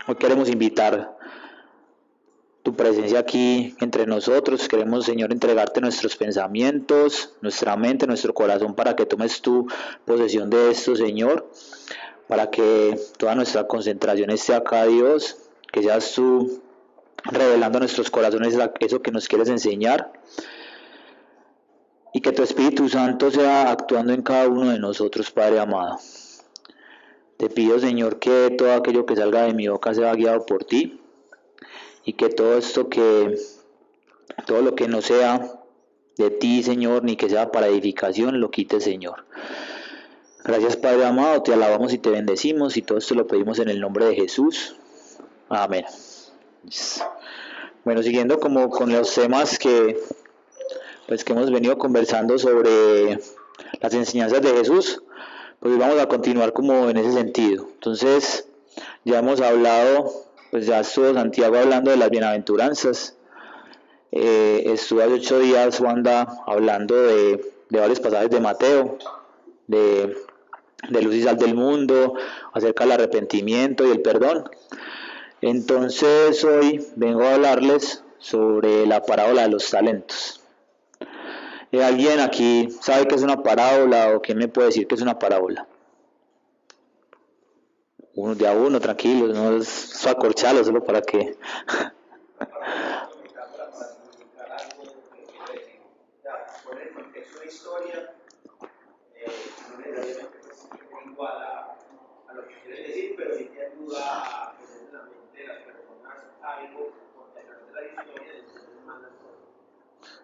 Hoy queremos invitar tu presencia aquí entre nosotros. Queremos, Señor, entregarte nuestros pensamientos, nuestra mente, nuestro corazón, para que tomes tu posesión de esto, Señor, para que toda nuestra concentración esté acá, Dios, que seas tú revelando a nuestros corazones eso que nos quieres enseñar, y que tu Espíritu Santo sea actuando en cada uno de nosotros, Padre amado. Te pido, Señor, que todo aquello que salga de mi boca sea guiado por ti, y que todo lo que no sea de ti, Señor, ni que sea para edificación, lo quites, Señor. Gracias, Padre amado, te alabamos y te bendecimos, y todo esto lo pedimos en el nombre de Jesús. Amén. Bueno, siguiendo como con los temas que hemos venido conversando sobre las enseñanzas de Jesús, pues vamos a continuar como en ese sentido. Entonces, ya hemos hablado, pues ya estuvo Santiago hablando de las bienaventuranzas. Estuvo hace 8 días Wanda hablando de varios pasajes de Mateo, de luz y sal del mundo, acerca del arrepentimiento y el perdón. Entonces hoy vengo a hablarles sobre la parábola de los talentos. ¿Alguien aquí sabe qué es una parábola, o quién me puede decir qué es una parábola? Uno de a uno, tranquilo, no es acorcharlo, solo para que...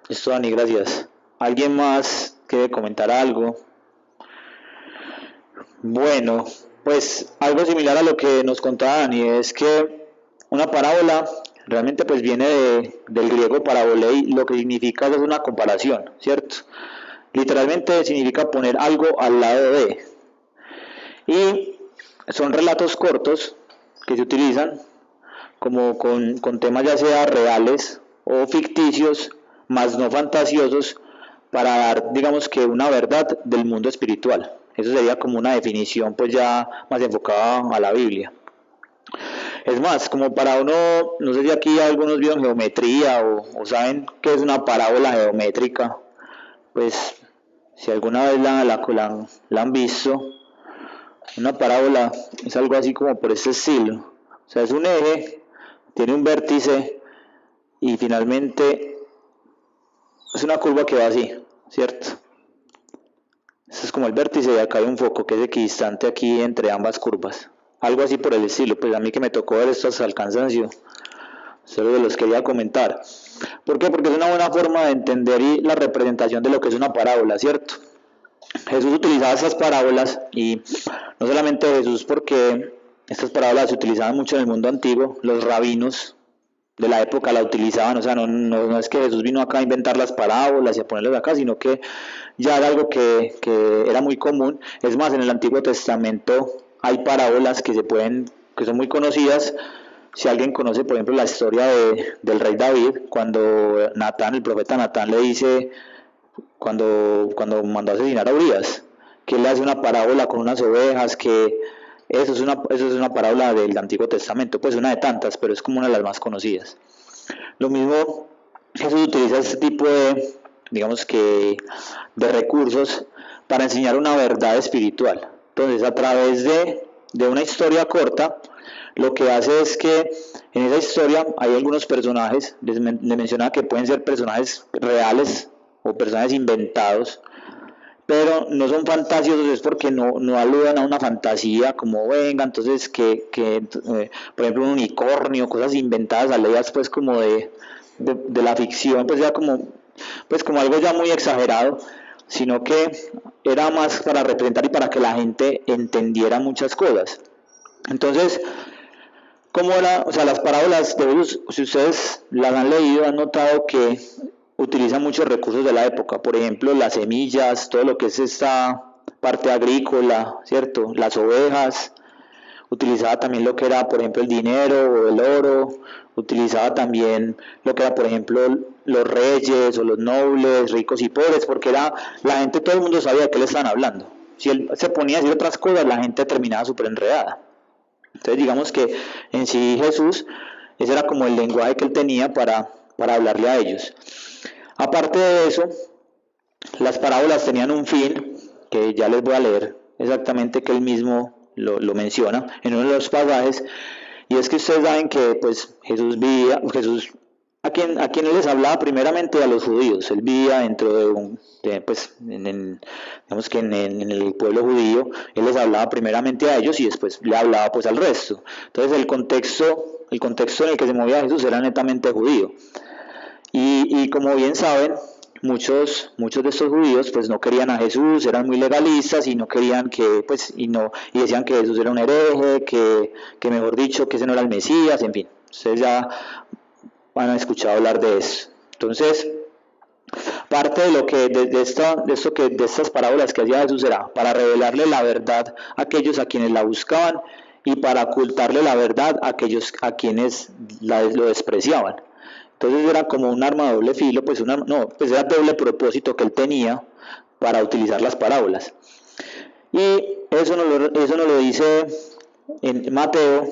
Listo, Dani, gracias. ¿Alguien más quiere comentar algo? Bueno, pues algo similar a lo que nos contaba Dani, es que una parábola realmente pues viene del griego parabolei, lo que significa es una comparación, ¿cierto? Literalmente significa poner algo al lado de. Y son relatos cortos que se utilizan como con temas ya sea reales o ficticios, más no fantasiosos, para dar, digamos, que una verdad del mundo espiritual. Eso sería como una definición pues ya más enfocada a la Biblia. Es más, como para uno, no sé si aquí algunos vieron geometría o saben qué es una parábola geométrica, pues si alguna vez la han visto, una parábola es algo así como por este estilo. O sea, es un eje, tiene un vértice y finalmente es una curva que va así, ¿cierto? Este es como el vértice y acá hay un foco que es equidistante aquí entre ambas curvas. Algo así por el estilo, pues a mí que me tocó ver esto hasta el cansancio, solo los quería comentar. ¿Por qué? Porque es una buena forma de entender y la representación de lo que es una parábola, ¿cierto? Jesús utilizaba estas parábolas, y no solamente Jesús, porque estas parábolas se utilizaban mucho en el mundo antiguo, los rabinos de la época la utilizaban, o sea, no es que Jesús vino acá a inventar las parábolas y a ponerlas acá, sino que ya era algo que era muy común. Es más, en el Antiguo Testamento hay parábolas que son muy conocidas. Si alguien conoce, por ejemplo, la historia del rey David, cuando el profeta Natán le dice, cuando mandó a asesinar a Urías, que él le hace una parábola con unas ovejas, que eso es una parábola del Antiguo Testamento, pues una de tantas, pero es como una de las más conocidas. Lo mismo, Jesús utiliza este tipo de recursos para enseñar una verdad espiritual. Entonces, a través de una historia corta, lo que hace es que en esa historia hay algunos personajes, les mencionaba que pueden ser personajes reales o personajes inventados, pero no son fantasiosos, es porque no aludan a una fantasía, como venga, entonces por ejemplo un unicornio, cosas inventadas, aleadas pues como de la ficción, pues ya como algo ya muy exagerado, sino que era más para representar y para que la gente entendiera muchas cosas. Entonces, las parábolas de Jesús, si ustedes las han leído, han notado que utilizan muchos recursos de la época, por ejemplo, las semillas, todo lo que es esta parte agrícola, ¿cierto? Las ovejas, utilizaba también lo que era, por ejemplo, el dinero o el oro, utilizaba también lo que era, por ejemplo, los reyes o los nobles, ricos y pobres, porque la gente, todo el mundo sabía de qué le estaban hablando. Si él se ponía a decir otras cosas, la gente terminaba súper enredada. Entonces digamos que en sí Jesús, ese era como el lenguaje que él tenía para hablarle a ellos. Aparte de eso, las parábolas tenían un fin, que ya les voy a leer exactamente que él mismo lo menciona en uno de los pasajes, y es que ustedes saben que pues Jesús a quién les hablaba primeramente a los judíos. Él vivía dentro pues digamos que en el pueblo judío. Él les hablaba primeramente a ellos y después le hablaba pues al resto. Entonces el contexto en el que se movía Jesús era netamente judío. Y como bien saben, muchos de estos judíos pues no querían a Jesús, eran muy legalistas y no querían y decían que Jesús era un hereje, que mejor dicho que ese no era el Mesías, en fin. Ustedes ya han escuchado hablar de eso. Entonces, parte de lo que de estas parábolas que hacía Jesús era para revelarle la verdad a aquellos a quienes la buscaban y para ocultarle la verdad a aquellos a quienes lo despreciaban. Entonces era como un arma de doble filo, pues era doble propósito que él tenía para utilizar las parábolas. Y eso nos lo dice en Mateo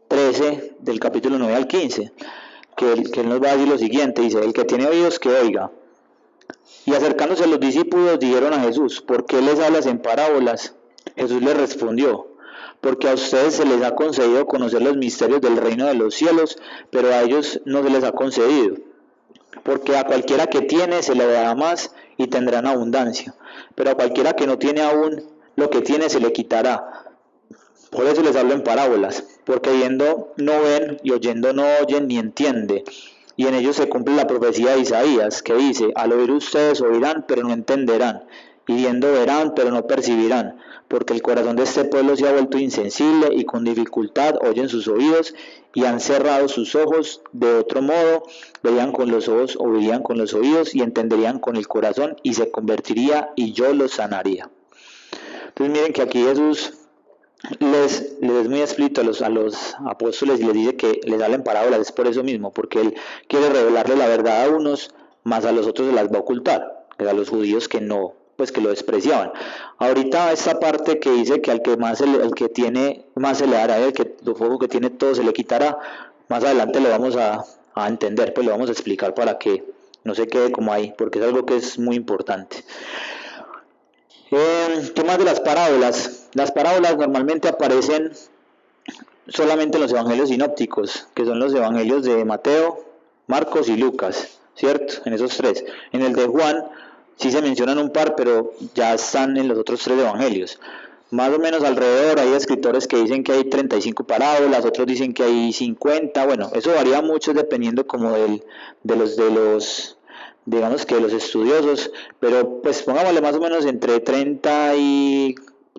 13, del capítulo 9 al 15, que él nos va a decir lo siguiente, dice: el que tiene oídos que oiga. Y acercándose a los discípulos dijeron a Jesús: ¿por qué les hablas en parábolas? Jesús les respondió: porque a ustedes se les ha concedido conocer los misterios del reino de los cielos, pero a ellos no se les ha concedido. Porque a cualquiera que tiene se le dará más y tendrán abundancia, pero a cualquiera que no tiene aún, lo que tiene se le quitará. Por eso les hablo en parábolas, porque viendo no ven y oyendo no oyen ni entienden. Y en ellos se cumple la profecía de Isaías, que dice: al oír ustedes oirán, pero no entenderán, y viendo verán, pero no percibirán, porque el corazón de este pueblo se ha vuelto insensible, y con dificultad oyen sus oídos, y han cerrado sus ojos. De otro modo, verían con los ojos, oirían con los oídos, y entenderían con el corazón, y se convertiría, y yo los sanaría. Entonces miren que aquí Jesús les es muy explícito a los apóstoles y les dice que les hablen parábolas. Es por eso mismo, porque él quiere revelarle la verdad a unos, más a los otros se las va a ocultar, a los judíos que no, pues que lo despreciaban. Ahorita esta parte que dice que al que el que tiene más se le dará, el que lo poco que tiene todo se le quitará, más adelante lo vamos a entender, pues lo vamos a explicar para que no se quede como ahí, porque es algo que es muy importante. ¿Qué más de las parábolas? Las parábolas normalmente aparecen solamente en los evangelios sinópticos, que son los evangelios de Mateo, Marcos y Lucas, ¿cierto? En esos tres. En el de Juan sí se mencionan un par, pero ya están en los otros tres evangelios. Más o menos alrededor hay escritores que dicen que hay 35 parábolas, otros dicen que hay 50, bueno, eso varía mucho dependiendo como de los digamos que los estudiosos, pero pues pongámosle más o menos entre 30 y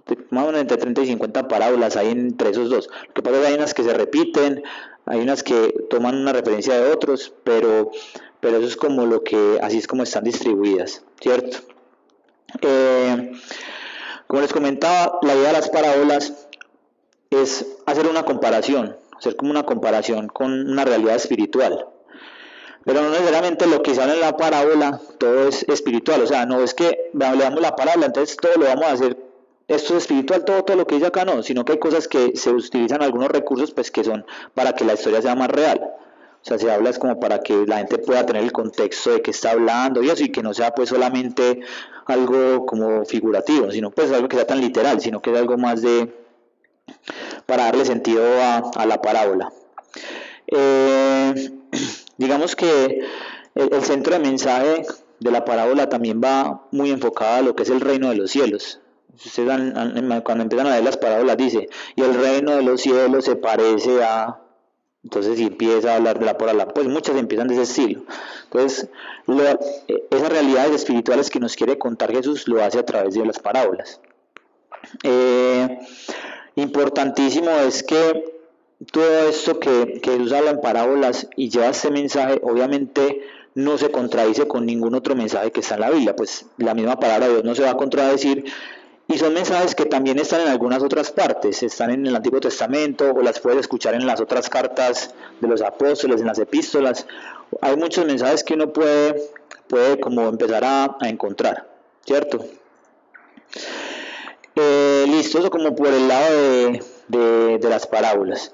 50 parábolas hay entre esos dos. Lo que pasa es que hay unas que se repiten, hay unas que toman una referencia de otros, pero eso es como así es como están distribuidas, ¿cierto? Como les comentaba, la idea de las parábolas es hacer una comparación, hacer como una comparación con una realidad espiritual. Pero no necesariamente lo que sale en la parábola todo es espiritual, o sea, no es que le damos la parábola, entonces todo lo vamos a hacer, esto es espiritual, todo lo que dice acá no, sino que hay cosas que se utilizan algunos recursos pues que son para que la historia sea más real. O sea, se habla es como para que la gente pueda tener el contexto de qué está hablando y eso, y que no sea pues solamente algo como figurativo, sino pues algo que sea tan literal, sino que es algo más para darle sentido a la parábola. Digamos que el centro de mensaje de la parábola también va muy enfocado a lo que es el reino de los cielos. Ustedes cuando empiezan a leer las parábolas dice: y el reino de los cielos se parece a... Entonces si empieza a hablar de la parábola, pues muchas empiezan de ese estilo. Entonces esas realidades espirituales que nos quiere contar Jesús lo hace a través de las parábolas. Importantísimo es que todo esto que Jesús habla en parábolas y lleva este mensaje, obviamente no se contradice con ningún otro mensaje que está en la Biblia, pues la misma palabra de Dios no se va a contradecir, y son mensajes que también están en algunas otras partes, están en el Antiguo Testamento o las puedes escuchar en las otras cartas de los apóstoles, en las epístolas. Hay muchos mensajes que uno puede como empezar a encontrar, ¿cierto? Listo, eso como por el lado de las parábolas.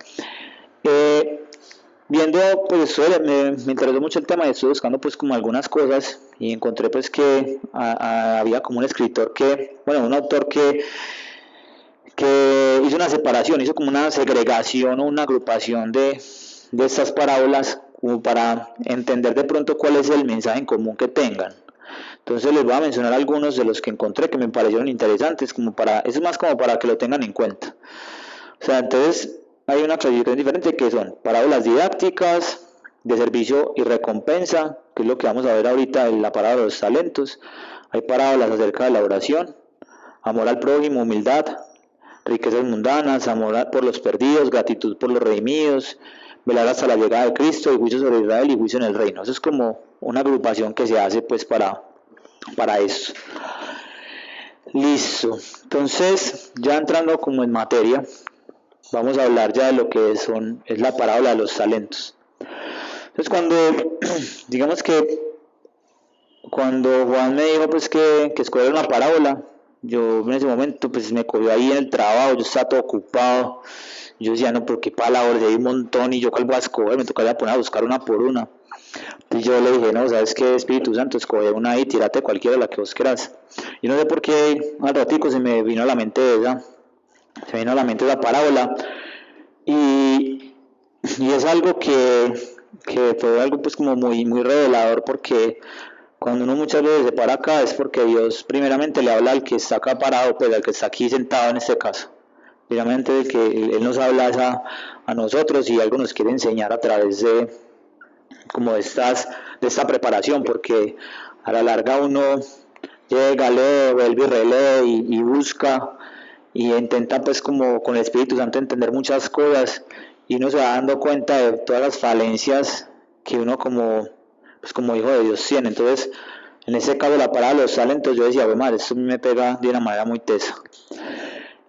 Viendo, pues me interesó mucho el tema y estuve buscando pues como algunas cosas y encontré pues que había como un escritor un autor que hizo una separación, hizo como una segregación o una agrupación de estas parábolas como para entender de pronto cuál es el mensaje en común que tengan. Entonces les voy a mencionar algunos de los que encontré que me parecieron interesantes, es más como para que lo tengan en cuenta. O sea, entonces hay una clasificación diferente que son parábolas didácticas, de servicio y recompensa, que es lo que vamos a ver ahorita en la parábola de los talentos. Hay parábolas acerca de la oración, amor al prójimo, humildad, riquezas mundanas, amor por los perdidos, gratitud por los redimidos, velar hasta la llegada de Cristo, y juicio sobre Israel y juicio en el reino. Eso es como una agrupación que se hace pues para eso. Listo. Entonces, ya entrando como en materia, vamos a hablar ya de lo que es la parábola de los talentos. Entonces, cuando Juan me dijo pues que escogiera una parábola, yo en ese momento pues me cogió ahí en el trabajo, yo estaba todo ocupado, yo decía, no, pero qué palabras, hay un montón y yo cuál voy a escoger, me tocaría poner a buscar una por una. Y yo le dije, no, ¿sabes qué? Espíritu Santo, escoge una ahí, tírate cualquiera, la que vos quieras. Y no sé por qué al ratico se me vino a la mente esa parábola, y es algo que fue algo pues como muy, muy revelador, porque cuando uno muchas veces se para acá es porque Dios primeramente le habla al que está acá parado, pues al que está aquí sentado en este caso. Primeramente que Él nos habla a nosotros y algo nos quiere enseñar a través de esta preparación, porque a la larga uno llega, lee, vuelve y relee y busca y intenta pues como con el Espíritu Santo entender muchas cosas, y uno se va dando cuenta de todas las falencias que uno como hijo de Dios tiene. Entonces, en ese caso la parábola de los talentos, yo decía, madre, esto me pega de una manera muy tesa.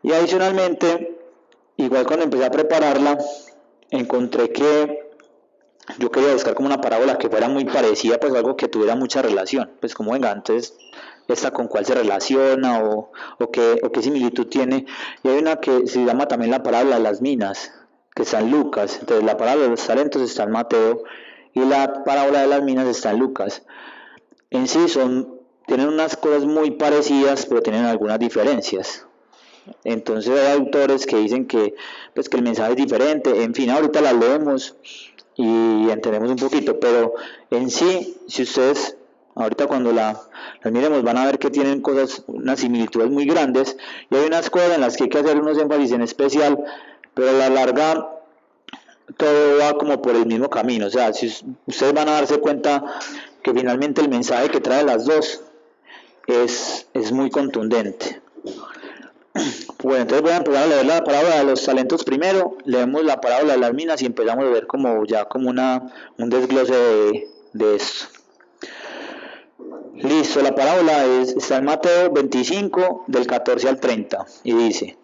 Y adicionalmente, igual cuando empecé a prepararla, encontré que yo quería buscar como una parábola que fuera muy parecida, pues algo que tuviera mucha relación, pues como venga, entonces esta con cuál se relaciona o qué similitud tiene. Y hay una que se llama también la parábola de las minas, que está en Lucas. Entonces la parábola de los talentos está en Mateo y la parábola de las minas está en Lucas. En sí tienen unas cosas muy parecidas, pero tienen algunas diferencias. Entonces hay autores que dicen que el mensaje es diferente. En fin, ahorita las leemos y entendemos un poquito, pero en sí, si ustedes ahorita cuando las miremos van a ver que tienen unas similitudes muy grandes, y hay unas cosas en las que hay que hacer unos énfasis en especial, pero a la larga todo va como por el mismo camino. O sea, si ustedes van a darse cuenta que finalmente el mensaje que trae las dos es muy contundente. Bueno, entonces voy a empezar a leer la parábola de los talentos primero, leemos la parábola de las minas y empezamos a ver como un desglose de esto. Listo, la parábola está en Mateo 25, del 14 al 30, y dice: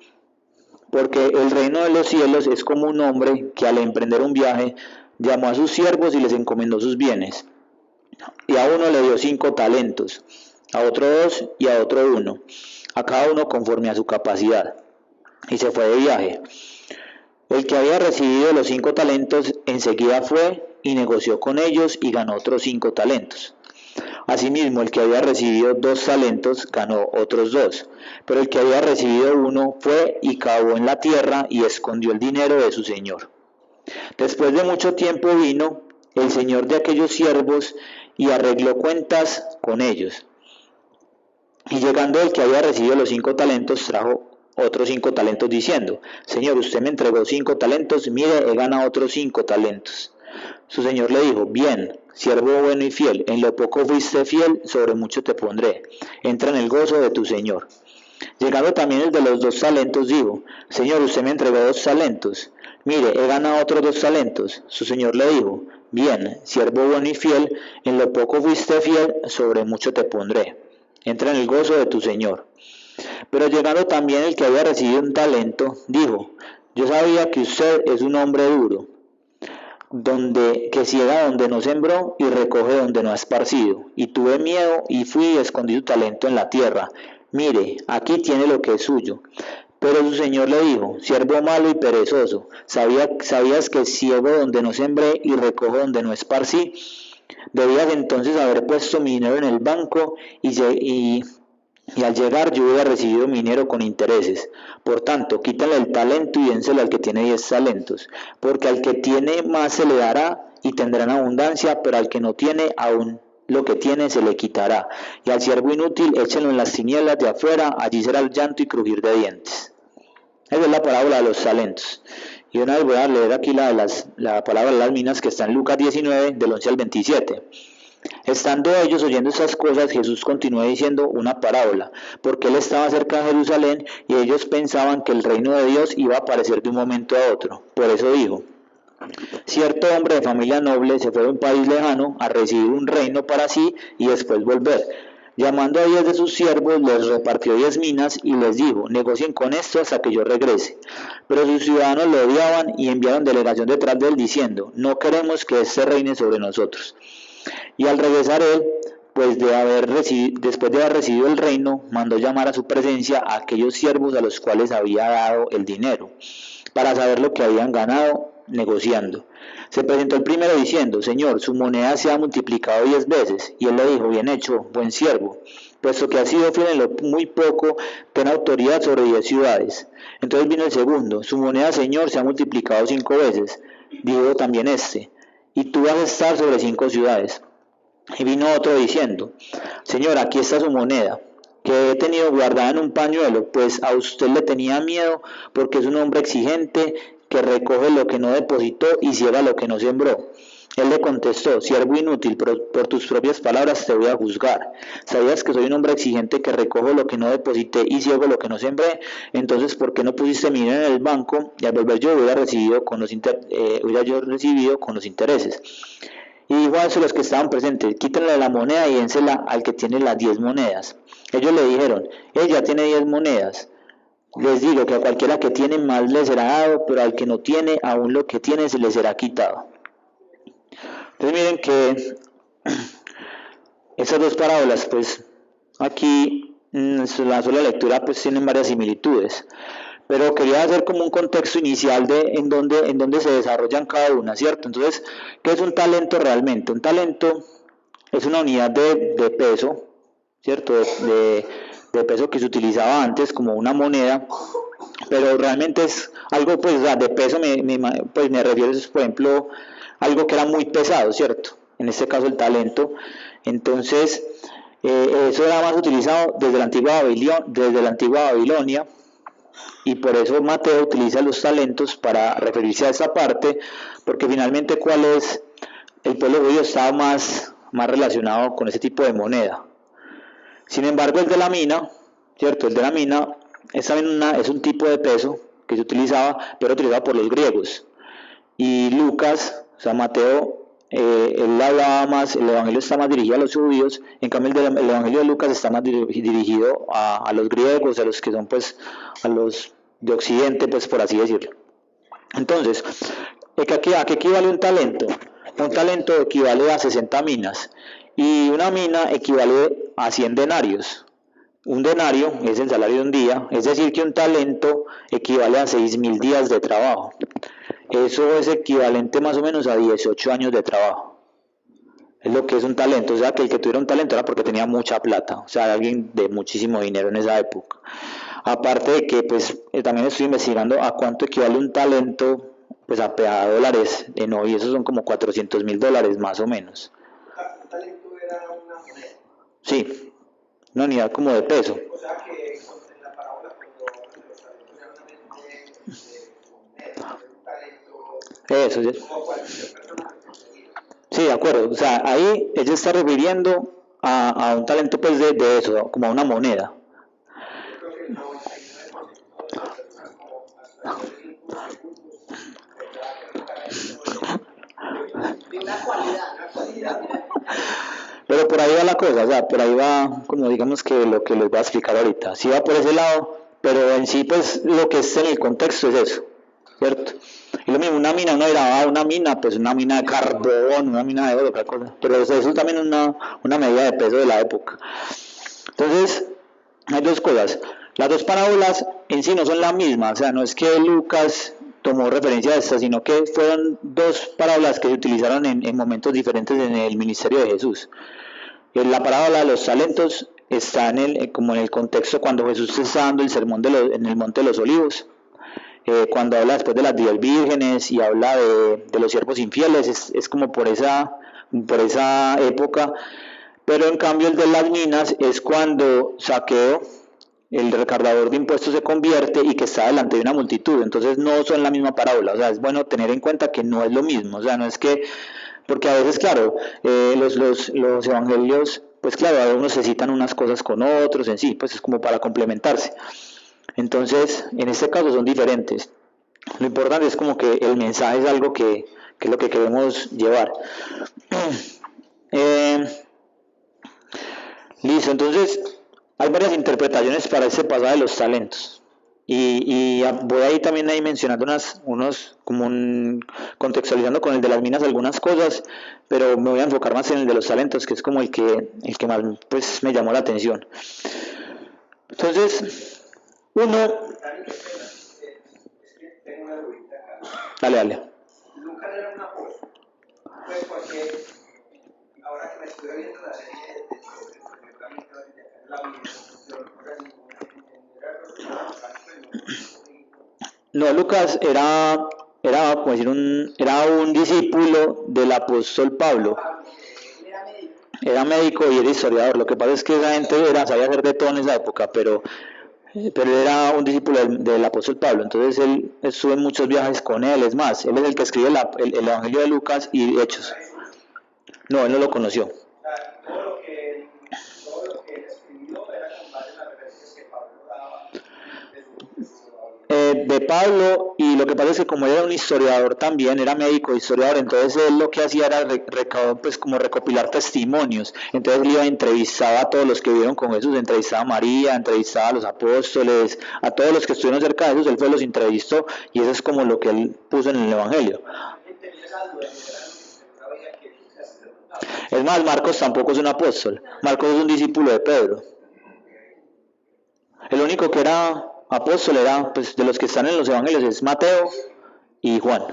porque el reino de los cielos es como un hombre que al emprender un viaje llamó a sus siervos y les encomendó sus bienes. Y a uno le dio 5 talentos, a otro 2 y a otro 1, a cada uno conforme a su capacidad, y se fue de viaje. El que había recibido los 5 talentos enseguida fue y negoció con ellos y ganó otros 5 talentos. Asimismo, el que había recibido 2 talentos ganó otros 2, pero el que había recibido 1 fue y cavó en la tierra y escondió el dinero de su señor. Después de mucho tiempo vino el señor de aquellos siervos y arregló cuentas con ellos. Y llegando el que había recibido los 5 talentos, trajo otros 5 talentos diciendo: Señor, usted me entregó 5 talentos, mire, he ganado otros 5 talentos. Su señor le dijo: bien, siervo bueno y fiel, en lo poco fuiste fiel, sobre mucho te pondré, entra en el gozo de tu señor. Llegando también el de los 2 talentos, dijo: Señor, usted me entregó 2 talentos, mire, he ganado otros 2 talentos. Su señor le dijo: bien, siervo bueno y fiel, en lo poco fuiste fiel, sobre mucho te pondré, entra en el gozo de tu señor. Pero llegando también el que había recibido 1 talento, dijo: yo sabía que usted es un hombre duro, que ciega donde no sembró y recoge donde no ha esparcido. Y tuve miedo y fui y escondí su talento en la tierra. Mire, aquí tiene lo que es suyo. Pero su señor le dijo: siervo malo y perezoso, ¿sabías que ciego donde no sembré y recojo donde no esparcí? Debías entonces haber puesto mi dinero en el banco y al llegar yo hubiera recibido mi dinero con intereses. Por tanto, quítale el talento y dénselo al que tiene 10 talentos, porque al que tiene más se le dará y tendrá en abundancia, pero al que no tiene, aún lo que tiene se le quitará. Y al siervo inútil échenlo en las tinieblas de afuera, allí será el llanto y crujir de dientes. Esa es la parábola de los talentos. Y una vez voy a leer aquí la palabra de las minas que está en Lucas 19, del 11 al 27. Estando ellos oyendo estas cosas, Jesús continuó diciendo una parábola, porque él estaba cerca de Jerusalén y ellos pensaban que el reino de Dios iba a aparecer de un momento a otro. Por eso dijo: cierto hombre de familia noble se fue a un país lejano a recibir un reino para sí y después volver. Llamando a 10 de sus siervos, les repartió 10 minas y les dijo: negocien con esto hasta que yo regrese. Pero sus ciudadanos lo odiaban y enviaron delegación detrás de él diciendo: no queremos que éste reine sobre nosotros. Y al regresar él, después de haber recibido el reino, mandó llamar a su presencia a aquellos siervos a los cuales había dado el dinero, para saber lo que habían ganado negociando. Se presentó el primero diciendo: Señor, su moneda se ha multiplicado 10 veces. Y él le dijo: bien hecho, buen siervo, puesto que has sido fiel en lo muy poco, ten autoridad sobre 10 ciudades. Entonces vino el segundo: su moneda, Señor, se ha multiplicado 5 veces. Dijo también este: y tú vas a estar sobre 5 ciudades. Y vino otro diciendo: Señor, aquí está su moneda, que he tenido guardada en un pañuelo, pues a usted le tenía miedo, porque es un hombre exigente, que recoge lo que no depositó y ciega lo que no sembró. Él le contestó: siervo inútil, por tus propias palabras te voy a juzgar. ¿Sabías que soy un hombre exigente, que recojo lo que no deposité y ciego lo que no sembré? Entonces, ¿por qué no pusiste mi dinero en el banco? Y al volver yo hubiera recibido con los intereses. Y dijo a los que estaban presentes: quítenle la moneda y dénsela al que tiene las 10 monedas. Ellos le dijeron: él ya tiene 10 monedas. Les digo que a cualquiera que tiene más le será dado, pero al que no tiene, aún lo que tiene se le será quitado. Entonces miren que esas dos parábolas, pues aquí la sola lectura pues tienen varias similitudes, pero quería hacer como un contexto inicial de en dónde se desarrollan cada una, ¿cierto? Entonces, ¿qué es un talento realmente? Un talento es una unidad de peso, ¿cierto? De peso que se utilizaba antes como una moneda, pero realmente es algo, pues, de peso pues me refiero, por ejemplo, algo que era muy pesado, ¿cierto? En este caso el talento. Entonces, eso era más utilizado desde la antigua Babilonia, y por eso Mateo utiliza los talentos para referirse a esa parte, porque finalmente, ¿cuál es? El pueblo judío estaba más relacionado con ese tipo de moneda. Sin embargo, el de la mina, ¿cierto? El de la mina es también es un tipo de peso que se utilizaba, pero utilizado por los griegos. Y Lucas, o sea, Mateo, él hablaba más, el evangelio está más dirigido a los judíos, en cambio el evangelio de Lucas está más dirigido a los griegos, a los que son, pues, a los de Occidente, pues, por así decirlo. Entonces, ¿a qué equivale un talento? Un talento equivale a 60 minas, y una mina equivale a 100 denarios. Un denario es el salario de un día, es decir, que un talento equivale a 6.000 días de trabajo. Eso es equivalente más o menos a 18 años de trabajo. Es lo que es un talento. O sea, que el que tuviera un talento era porque tenía mucha plata, o sea, alguien de muchísimo dinero en esa época. Aparte de que, pues, también estoy investigando a cuánto equivale un talento, pues, a dólares en hoy, esos son como $400,000 más o menos. ¿Un talento era una moneda? Sí, una unidad como de peso. O sea que en la parábola, cuando los talentos eran una moneda, un talento, Eso, sí. como cualquier persona que conseguía. Sí, de acuerdo. O sea, ahí ella está refiriendo a un talento, pues, de eso, como a una moneda. Yo creo que el 99% de las personas, como hasta hace 5 segundos, pensaba que era un talento de una cualidad. Pero por ahí va la cosa, o sea, por ahí va, como digamos que lo que les voy a explicar ahorita. Sí va por ese lado, pero en sí, pues, lo que es en el contexto es eso, ¿cierto? Y lo mismo, una mina, uno dirá: una mina, pues una mina de carbón, una mina de oro, otra cosa. Pero eso también es una medida de peso de la época. Entonces, hay dos cosas. Las dos parábolas en sí no son la misma, o sea, no es que Lucas tomó referencia a esta, sino que fueron dos parábolas que se utilizaron en momentos diferentes en el ministerio de Jesús. La parábola de los talentos está como en el contexto cuando Jesús está dando el sermón en el Monte de los Olivos, cuando habla después de las 10 vírgenes y habla de los siervos infieles, es como por esa época. Pero en cambio el de las minas es cuando Zaqueo, el recaudador de impuestos, se convierte y que está delante de una multitud. Entonces no son la misma parábola, o sea, es bueno tener en cuenta que no es lo mismo, o sea, no es que, porque a veces, claro, los evangelios, pues claro, algunos se citan unas cosas con otros en sí, pues es como para complementarse. Entonces, en este caso son diferentes. Lo importante es como que el mensaje es algo que es lo que queremos llevar. Listo, entonces hay varias interpretaciones para ese pasaje de los talentos. Y voy ahí también mencionando contextualizando con el de las minas algunas cosas, pero me voy a enfocar más en el de los talentos, que es como el que más pues me llamó la atención. Entonces, uno... Tengo una dudita acá. Dale. Lucas era un apóstol. Pues porque ahora que me estoy viendo la serie de la vida, no, Lucas era como decir era un discípulo del apóstol Pablo. Era médico y era historiador. Lo que pasa es que esa gente sabía hacer de todo en esa época, pero él era un discípulo del apóstol Pablo. Entonces él estuvo en muchos viajes con él. Es más, él es el que escribe el Evangelio de Lucas y Hechos. No, él no lo conoció. Todo lo que él escribió era con base en las referencias que Pablo daba de Pablo, y lo que pasa es que como él era un historiador también, era médico historiador, entonces él lo que hacía era pues como recopilar testimonios. Entonces él iba a entrevistar a todos los que vivieron con Jesús, entrevistaba a María, entrevistaba a los apóstoles, a todos los que estuvieron cerca de Jesús, él los entrevistó, y eso es como lo que él puso en el Evangelio. Es más, Marcos tampoco es un apóstol, Marcos es un discípulo de Pedro. El único que era apóstol era, pues, de los que están en los evangelios, es Mateo y Juan.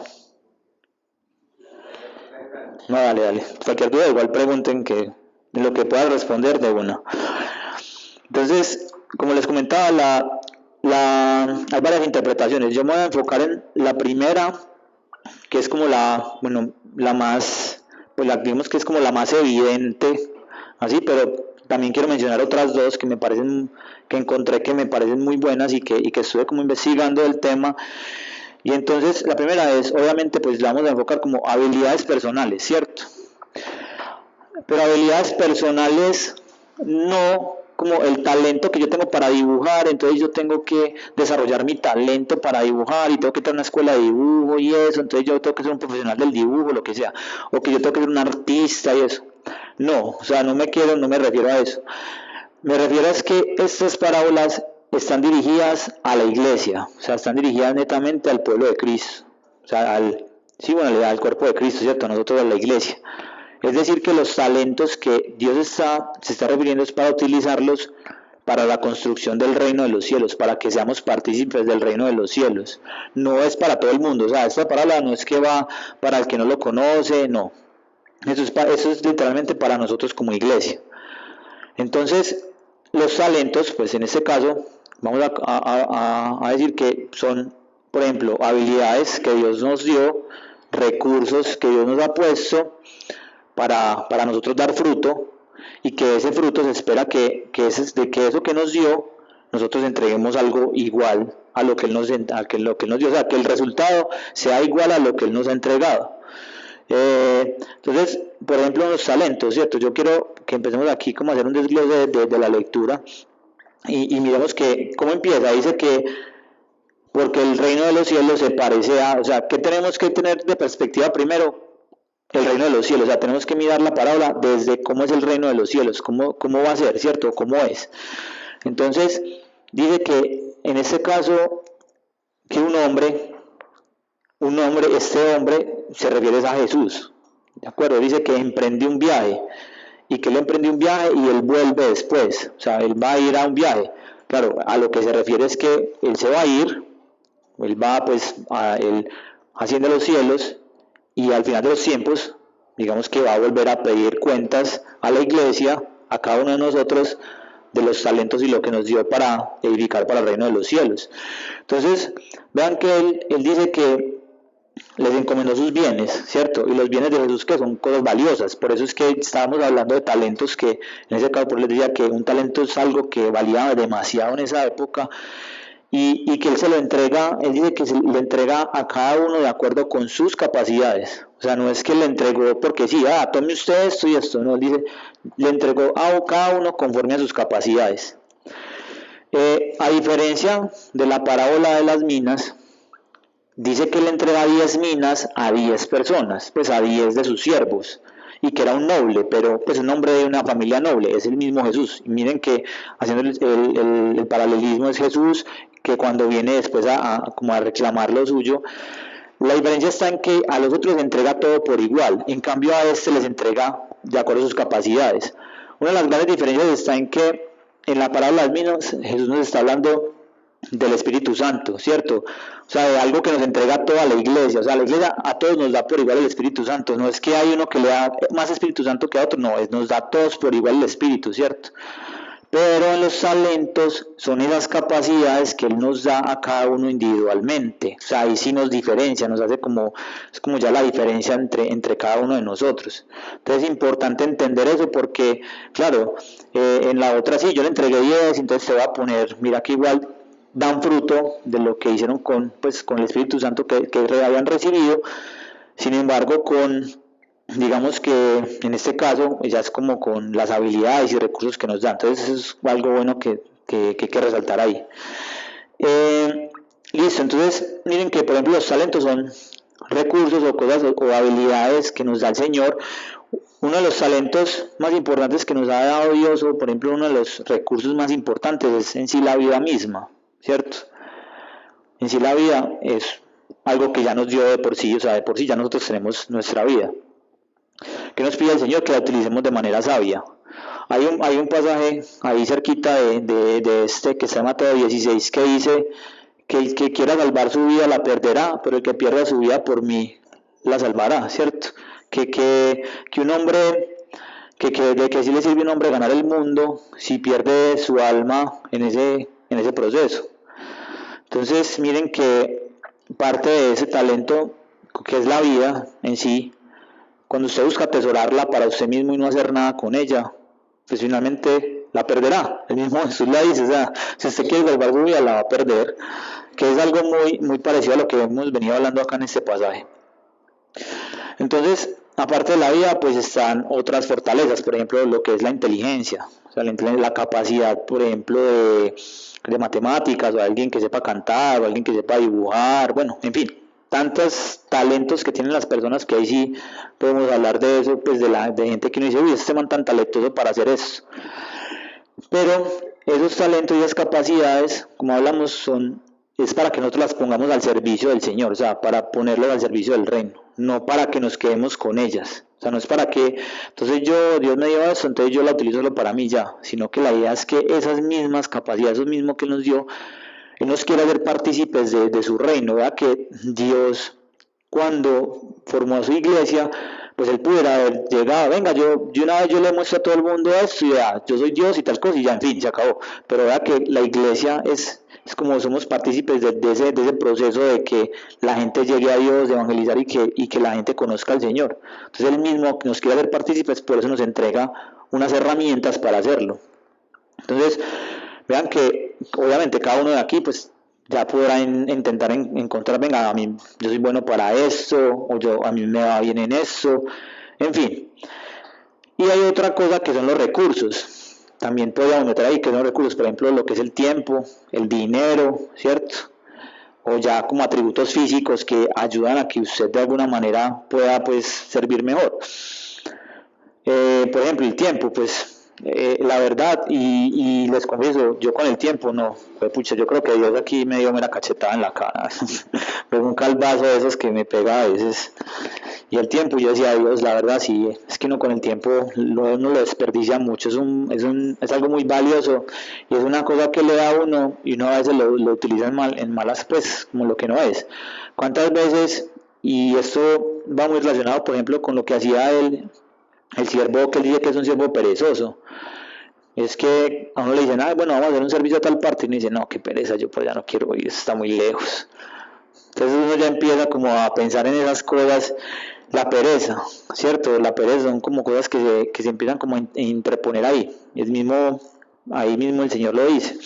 No, dale. Cualquier duda, igual pregunten, que en lo que pueda responder de una. Entonces, como les comentaba, hay varias interpretaciones. Yo me voy a enfocar en la primera, que es como la más, pues digamos que es como la más evidente, así, pero también quiero mencionar otras dos que encontré que me parecen muy buenas y que estuve como investigando el tema. Y entonces la primera es, obviamente, pues la vamos a enfocar como habilidades personales, ¿cierto? Pero habilidades personales no como el talento que yo tengo para dibujar, entonces yo tengo que desarrollar mi talento para dibujar y tengo que tener una escuela de dibujo y eso, entonces yo tengo que ser un profesional del dibujo, lo que sea, o que yo tengo que ser un artista y eso. No, o sea, no me refiero a eso. Me refiero a que estas parábolas están dirigidas a la iglesia, o sea, están dirigidas netamente al pueblo de Cristo, o sea, al cuerpo de Cristo, ¿cierto? Nosotros a la iglesia. Es decir, que los talentos que Dios se está refiriendo es para utilizarlos para la construcción del reino de los cielos, para que seamos partícipes del reino de los cielos. No es para todo el mundo, o sea, esta parábola no es que va para el que no lo conoce, no. Eso es literalmente para nosotros como iglesia. Entonces, los talentos, pues en este caso, vamos a decir que son, por ejemplo, habilidades que Dios nos dio, recursos que Dios nos ha puesto para nosotros dar fruto, y que ese fruto se espera que eso que nos dio, nosotros entreguemos algo igual a lo que Él nos dio, o sea, que el resultado sea igual a lo que Él nos ha entregado. Entonces, por ejemplo, los talentos, ¿cierto? Yo quiero que empecemos aquí como a hacer un desglose de la lectura y miremos que cómo empieza. Dice que porque el reino de los cielos se parece a, o sea, ¿qué tenemos que tener de perspectiva primero? El reino de los cielos, o sea, tenemos que mirar la parábola desde cómo es el reino de los cielos, cómo va a ser, ¿cierto? ¿Cómo es? Entonces, dice que en este caso, que este hombre se refiere a Jesús, ¿de acuerdo? Dice que emprendió un viaje, y que él emprendió un viaje y él vuelve después, o sea, él va a ir a un viaje, Claro, a lo que se refiere es que él se va a ir, él va pues él haciendo los cielos y al final de los tiempos, digamos que va a volver a pedir cuentas a la iglesia, a cada uno de nosotros, de los talentos y lo que nos dio para edificar para el reino de los cielos. Entonces, vean que él dice que les encomendó sus bienes, ¿cierto? Y los bienes de Jesús que son cosas valiosas. Por eso es que estábamos hablando de talentos que, en ese caso, por les decía que un talento es algo que valía demasiado en esa época y que él se lo entrega, él dice que se le entrega a cada uno de acuerdo con sus capacidades. O sea, no es que le entregó porque sí, tome usted esto y esto, no, él dice, le entregó a cada uno conforme a sus capacidades. A diferencia de la parábola de las minas, dice que le entrega 10 minas a 10 personas, pues a 10 de sus siervos, y que era un noble, pero pues un hombre de una familia noble, es el mismo Jesús. Y miren que haciendo el paralelismo es Jesús, que cuando viene después como a reclamar lo suyo, la diferencia está en que a los otros les entrega todo por igual, en cambio a este les entrega de acuerdo a sus capacidades. Una de las grandes diferencias está en que en la parábola de las minas Jesús nos está hablando del Espíritu Santo, ¿cierto? O sea, de algo que nos entrega toda la iglesia, o sea, la iglesia a todos nos da por igual el Espíritu Santo, no es que hay uno que le da más Espíritu Santo que a otro, no, nos da a todos por igual el Espíritu, ¿cierto? Pero en los talentos son esas capacidades que Él nos da a cada uno individualmente, o sea, ahí sí nos diferencia, nos hace como, es como ya la diferencia entre cada uno de nosotros. Entonces es importante entender eso porque, claro, en la otra sí, yo le entregué 10, entonces te va a poner, mira que igual dan fruto de lo que hicieron con el Espíritu Santo que habían recibido, sin embargo digamos que en este caso ya es como con las habilidades y recursos que nos dan, entonces eso es algo bueno que hay que resaltar ahí. Listo, entonces miren que por ejemplo los talentos son recursos o cosas o habilidades que nos da el Señor. Uno de los talentos más importantes que nos ha dado Dios, o por ejemplo uno de los recursos más importantes, es en sí la vida misma, ¿cierto? En sí la vida es algo que ya nos dio de por sí, o sea, de por sí ya nosotros tenemos nuestra vida. ¿Qué nos pide el Señor? Que la utilicemos de manera sabia. Hay un pasaje ahí cerquita de este que está en Mateo 16 que dice que el que quiera salvar su vida la perderá, pero el que pierda su vida por mí la salvará, ¿cierto? Que un hombre, de que sí le sirve a un hombre ganar el mundo si pierde su alma en ese proceso. Entonces miren que parte de ese talento que es la vida en sí, cuando usted busca atesorarla para usted mismo y no hacer nada con ella, pues finalmente la perderá. El mismo Jesús la dice, o sea, si usted quiere salvar su vida la va a perder, que es algo muy, muy parecido a lo que hemos venido hablando acá en este pasaje. Entonces, aparte de la vida, pues están otras fortalezas, por ejemplo, lo que es la inteligencia, o sea, la capacidad, por ejemplo, de matemáticas, o alguien que sepa cantar, o alguien que sepa dibujar, bueno, en fin, tantos talentos que tienen las personas que ahí sí podemos hablar de eso, pues de gente que uno dice, uy, este man tan talentoso para hacer eso. Pero esos talentos y esas capacidades, como hablamos, es para que nosotros las pongamos al servicio del Señor, o sea, para ponerlas al servicio del reino, no para que nos quedemos con ellas. O sea, no es para que, entonces Dios me dio eso, entonces yo la utilizo solo para mí ya, sino que la idea es que esas mismas capacidades, eso mismo que Él nos dio, Él nos quiere hacer partícipes de su reino, ¿verdad? Que Dios, cuando formó su iglesia, pues Él pudiera haber llegado, venga, yo una vez yo le muestro a todo el mundo esto, y ya, yo soy Dios y tal cosa, y ya, en fin, se acabó. Pero vea que la iglesia es como somos partícipes de ese proceso de que la gente llegue a Dios, de evangelizar y que la gente conozca al Señor. Entonces Él mismo nos quiere hacer partícipes, por eso nos entrega unas herramientas para hacerlo. Entonces, vean que obviamente cada uno de aquí pues ya podrá intentar encontrar, venga, a mí yo soy bueno para esto, o a mí me va bien en eso, en fin. Y hay otra cosa que son los recursos. También podríamos meter ahí que son recursos, por ejemplo, lo que es el tiempo, el dinero, ¿cierto? O ya como atributos físicos que ayudan a que usted de alguna manera pueda pues servir mejor. Por ejemplo, el tiempo, pues la verdad, y les confieso, yo con el tiempo no, pucha, yo creo que Dios aquí me dio una cachetada en la cara, un calvazo de esos que me pega a veces, y el tiempo. Yo decía, Dios, la verdad sí, es que uno con el tiempo uno lo desperdicia mucho, es algo muy valioso y es una cosa que le da a uno y uno a veces lo utiliza en malas, pues, como lo que no es. ¿Cuántas veces, y esto va muy relacionado, por ejemplo, con lo que hacía el siervo, que él dice que es un siervo perezoso? Es que a uno le dicen, ah, bueno, vamos a hacer un servicio a tal parte, y uno dice, no, qué pereza, yo pues ya no quiero ir, está muy lejos. Entonces uno ya empieza como a pensar en esas cosas, la pereza, ¿cierto? La pereza son como cosas que se empiezan como a interponer ahí, y ahí mismo el Señor lo dice.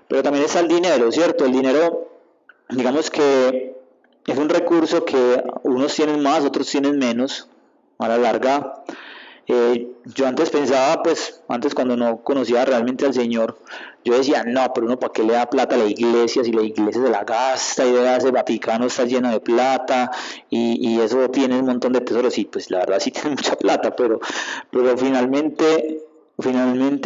Pero también está el dinero, ¿cierto? El dinero, digamos que es un recurso que unos tienen más, otros tienen menos, a la larga. Yo antes pensaba, pues, antes cuando no conocía realmente al Señor, yo decía, no, pero uno para qué le da plata a la iglesia si la iglesia se la gasta y ese Vaticano está lleno de plata y eso tiene un montón de tesoros y pues la verdad sí tiene mucha plata, pero finalmente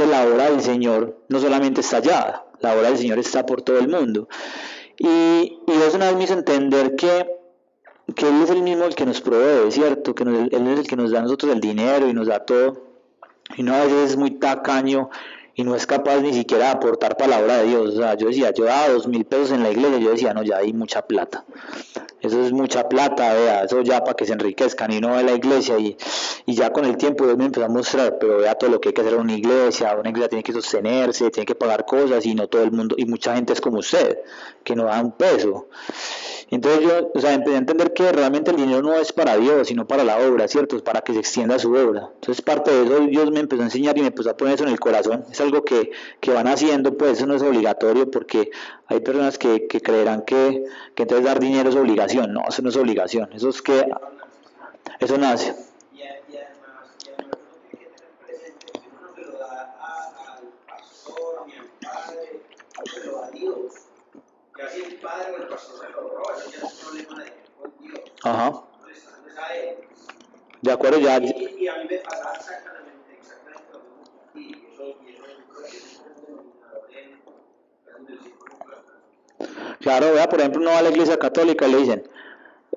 la obra del Señor no solamente está allá, la obra del Señor está por todo el mundo. Y eso una vez me hizo entender que Él es el mismo el que nos provee, ¿cierto? Él es el que nos da a nosotros el dinero y nos da todo. Y uno a veces es muy tacaño y no es capaz ni siquiera de aportar para la obra de Dios. O sea, yo decía, yo daba 2.000 pesos en la iglesia, yo decía, no, ya hay mucha plata. Eso es mucha plata, vea, eso ya para que se enriquezcan y no de la iglesia y ya con el tiempo Dios me empezó a mostrar, pero vea todo lo que hay que hacer en una iglesia tiene que sostenerse, tiene que pagar cosas y no todo el mundo, y mucha gente es como usted, que no da un peso. Entonces yo, o sea, empecé a entender que realmente el dinero no es para Dios, sino para la obra, ¿cierto? Es para que se extienda su obra. Entonces parte de eso Dios me empezó a enseñar y me empezó a poner eso en el corazón. Es algo que van haciendo, pues eso no es obligatorio porque hay personas que creerán que entonces dar dinero es obligación. No, eso no es obligación, eso es que eso nace. Y además uno tiene que tener presente que uno no se lo da al pastor ni al padre, uno se lo da a Dios. Ya si el padre o el pastor se lo roba, eso ya es problema de con Dios. Ajá. No es a él. De acuerdo, ya. Y a mí me pasaba exactamente lo mismo que a ti. Y eso creo que es un denominador en el círculo claro. Claro, vea, por ejemplo, uno va a la iglesia católica y le dicen,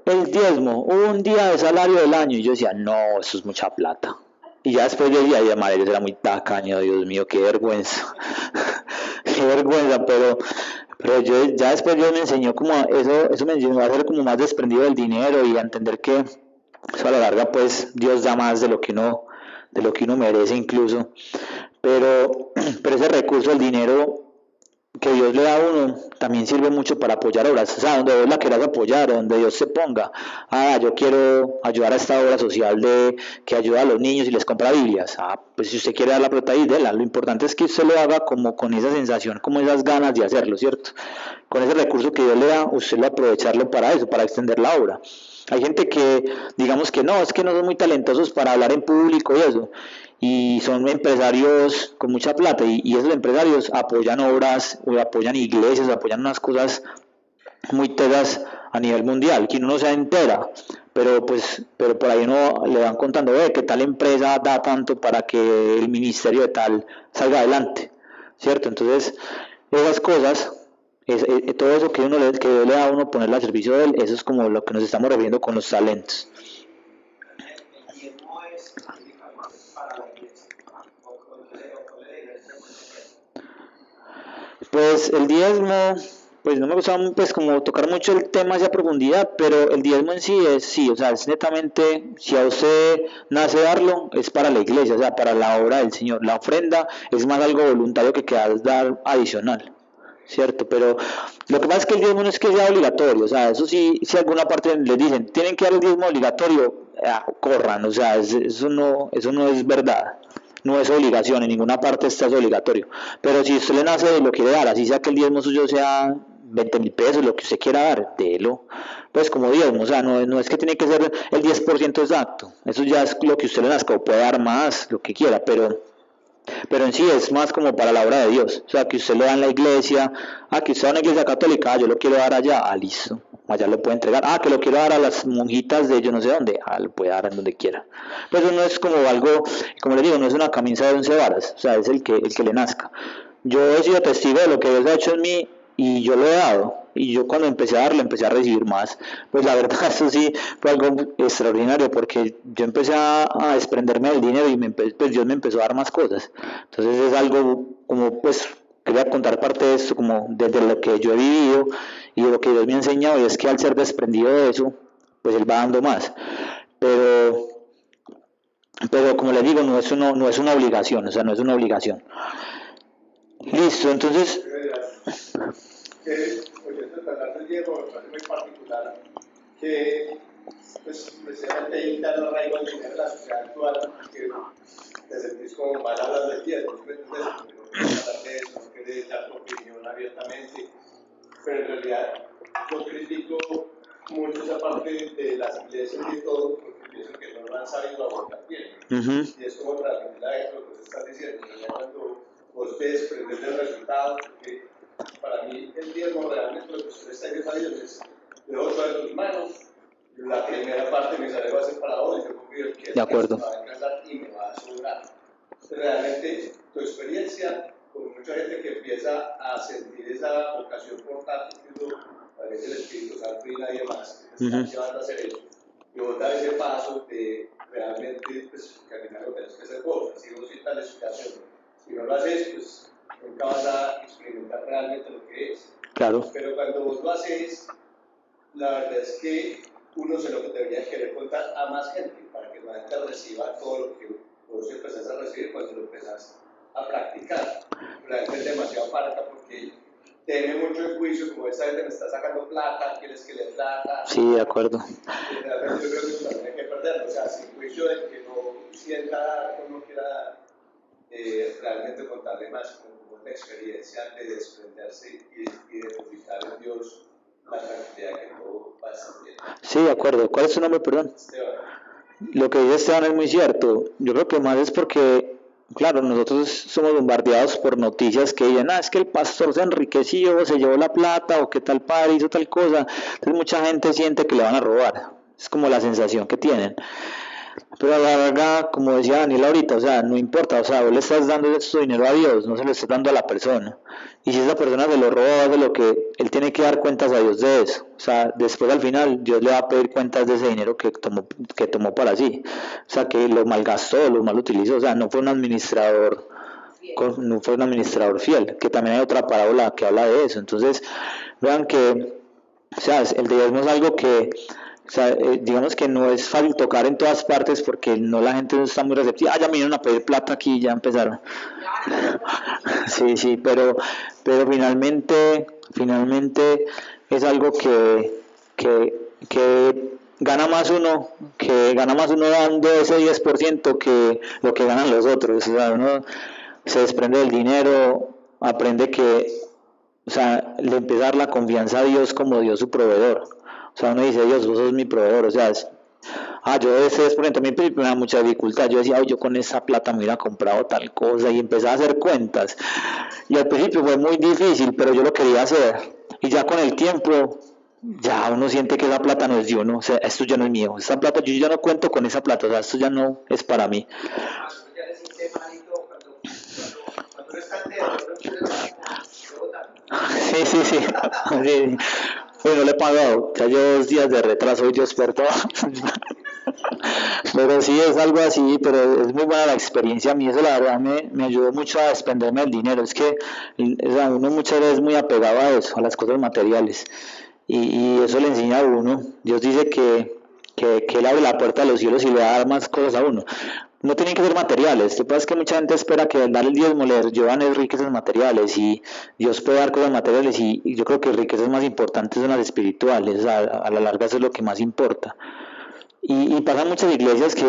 el diezmo, un día de salario del año. Y yo decía, no, eso es mucha plata. Y ya después yo decía, ay, madre, yo era muy tacaño, Dios mío, qué vergüenza. Qué vergüenza, pero yo ya después yo me enseñó como eso me enseñó a ser como más desprendido del dinero y a entender que eso a la larga pues Dios da más de lo que uno merece incluso. Pero ese recurso, el dinero que Dios le da a uno también sirve mucho para apoyar obras, o sea, donde vos la quieras apoyar, donde Dios se ponga, yo quiero ayudar a esta obra social de que ayuda a los niños y les compra Biblias, pues si usted quiere dar la plata ahí, déla, lo importante es que usted lo haga como con esa sensación, como esas ganas de hacerlo, ¿cierto? Con ese recurso que Dios le da, usted lo aprovecharlo para eso, para extender la obra. Hay gente que, digamos que no, es que no son muy talentosos para hablar en público y eso, y son empresarios con mucha plata y esos empresarios apoyan obras o apoyan iglesias, apoyan unas cosas muy tegas a nivel mundial, que uno no se entera, pero por ahí uno le van contando, que tal empresa da tanto para que el ministerio de tal salga adelante, ¿cierto? Entonces, esas cosas, todo eso que le da a uno ponerle al servicio de él, eso es como lo que nos estamos refiriendo con los talentos. El diezmo es específicamente para la iglesia. Pues el diezmo, pues no me gusta pues como tocar mucho el tema hacia profundidad, pero el diezmo en sí sí, o sea, es netamente, si a usted nace darlo, es para la iglesia, o sea, para la obra del Señor. La ofrenda es más algo voluntario que quieras dar adicional, ¿cierto? Pero lo que pasa es que el diezmo no es que sea obligatorio, o sea, eso sí, si alguna parte les dicen, tienen que dar el diezmo obligatorio, corran, o sea, eso no es verdad. No es obligación, en ninguna parte está es obligatorio. Pero si usted le nace y lo quiere dar, así sea que el diezmo suyo sea 20.000 pesos, lo que usted quiera dar, délo. Pues como diezmo, o sea, no es que tiene que ser el 10% exacto. Eso ya es lo que usted le nazca, o puede dar más, lo que quiera, pero en sí es más como para la obra de Dios. O sea, que usted le da en la iglesia, que usted va a una iglesia católica, yo lo quiero dar allá, listo. Allá lo puede entregar. Que lo quiero dar a las monjitas de yo no sé dónde, lo puede dar en donde quiera. Pero eso no es como algo, como le digo, no es una camisa de 11 varas, o sea, es el que le nazca. Yo he sido testigo de lo que Dios ha hecho en mí y yo lo he dado. Y yo cuando empecé a darlo, empecé a recibir más. Pues la verdad, eso sí fue algo extraordinario porque yo empecé a desprenderme del dinero y pues Dios me empezó a dar más cosas. Entonces es algo como, pues, quería contar parte de esto, como desde lo que yo he vivido y de lo que Dios me ha enseñado, y es que al ser desprendido de eso, pues Él va dando más. Pero, pero como les digo, no es una obligación, o sea, no es una obligación. Listo, entonces, Pues esto de hablar del hierro me parece muy particular, que pues precisamente hay un tal arraigo al dinero en la sociedad actual, que te sentís como mal hablar del hierro, ¿sí me entiendes? Porque no quieres hablar de eso, no quieres dar tu opinión abiertamente, pero en realidad yo critico mucho esa parte de las iglesias y todo, porque pienso que no lo han sabido abordar bien. Y es como transmitir a esto lo que se está diciendo, ya cuando vos te desprendes del resultado, porque para mí el diezmo realmente lo que usted está diciendo a Dios es, dejo todo en tus manos, la primera parte de mi salario va a ser para vos, y yo confío que de acuerdo. me va a alcanzar y me va a sobrar. Realmente tu experiencia con mucha gente que empieza a sentir esa vocación por tanto, a veces el Espíritu Santo y nadie más que te está llevando a hacer eso, y vos dar ese paso de realmente, pues, que al final lo tenés que hacer vos, así vos sientas la explicación. Si no lo haces, pues nunca vas a experimentar realmente lo que es. Claro. Pero cuando vos lo haces, la verdad es que uno se lo debería querer contar a más gente, para que la gente reciba todo lo que vos empezás a recibir cuando lo empezás a practicar. La gente es demasiado parca porque teme mucho el juicio, como esta gente me está sacando plata, quieres que le plata. Sí, de acuerdo. Y realmente yo creo que eso también hay que perderlo, o sea, sin juicio del que no sienta dar o no quiera dar, realmente contarle más como una experiencia de desprenderse y de depositar en Dios la tranquilidad que todo va a estar bien. Sí, de acuerdo. ¿Cuál es su nombre, perdón? Esteban. Lo que dice Esteban es muy cierto. Yo creo que más es porque, claro, nosotros somos bombardeados por noticias que dicen, es que el pastor se enriqueció, se llevó la plata, o que tal padre hizo tal cosa. Entonces mucha gente siente que le van a robar. Es como la sensación que tienen. Pero a la larga, como decía Daniel ahorita, o sea, no importa, o sea, vos le estás dando su dinero a Dios, no se lo estás dando a la persona. Y si esa persona se lo roba, de lo que él tiene que dar cuentas a Dios de eso. O sea, después al final Dios le va a pedir cuentas de ese dinero que tomó para sí. O sea, que lo malgastó, lo mal utilizó. O sea, no fue un administrador, no fue un administrador fiel, que también hay otra parábola que habla de eso. Entonces, vean que, o sea, el diezmo es algo que, o sea, digamos que no es fácil tocar en todas partes porque no, la gente no está muy receptiva. Ya me vinieron a pedir plata aquí, ya empezaron. Sí, pero finalmente es algo que gana más uno dando ese 10% que lo que ganan los otros. O sea, uno se desprende del dinero, aprende que, o sea, le empieza a dar la confianza a Dios como Dios su proveedor. O sea, uno dice, Dios, vos sos mi proveedor. O sea, yo ese 10% también me da mucha dificultad. Yo decía, yo con esa plata me hubiera comprado tal cosa y empecé a hacer cuentas. Y al principio fue muy difícil, pero yo lo quería hacer. Y ya con el tiempo, ya uno siente que esa plata no es de uno. O sea, esto ya no es mío. Esa plata, yo ya no cuento con esa plata. O sea, esto ya no es para mí. Sí, sí, sí. Sí. Bueno, le he pagado. Ya llevo 2 días de retraso y yo experto. Pero sí es algo así, pero es muy buena la experiencia. A mí eso la verdad me ayudó mucho a desprenderme del dinero. Es que o sea, uno muchas veces es muy apegado a eso, a las cosas materiales. Y eso le enseña a uno. Dios dice que Él abre la puerta de los cielos y le va a dar más cosas a uno. No tienen que ser materiales. Lo que pasa es que mucha gente espera que al dar el diezmo le llevan riquezas materiales y Dios puede dar cosas materiales y yo creo que riquezas más importantes son las espirituales. A la larga eso es lo que más importa. Y pasan muchas iglesias que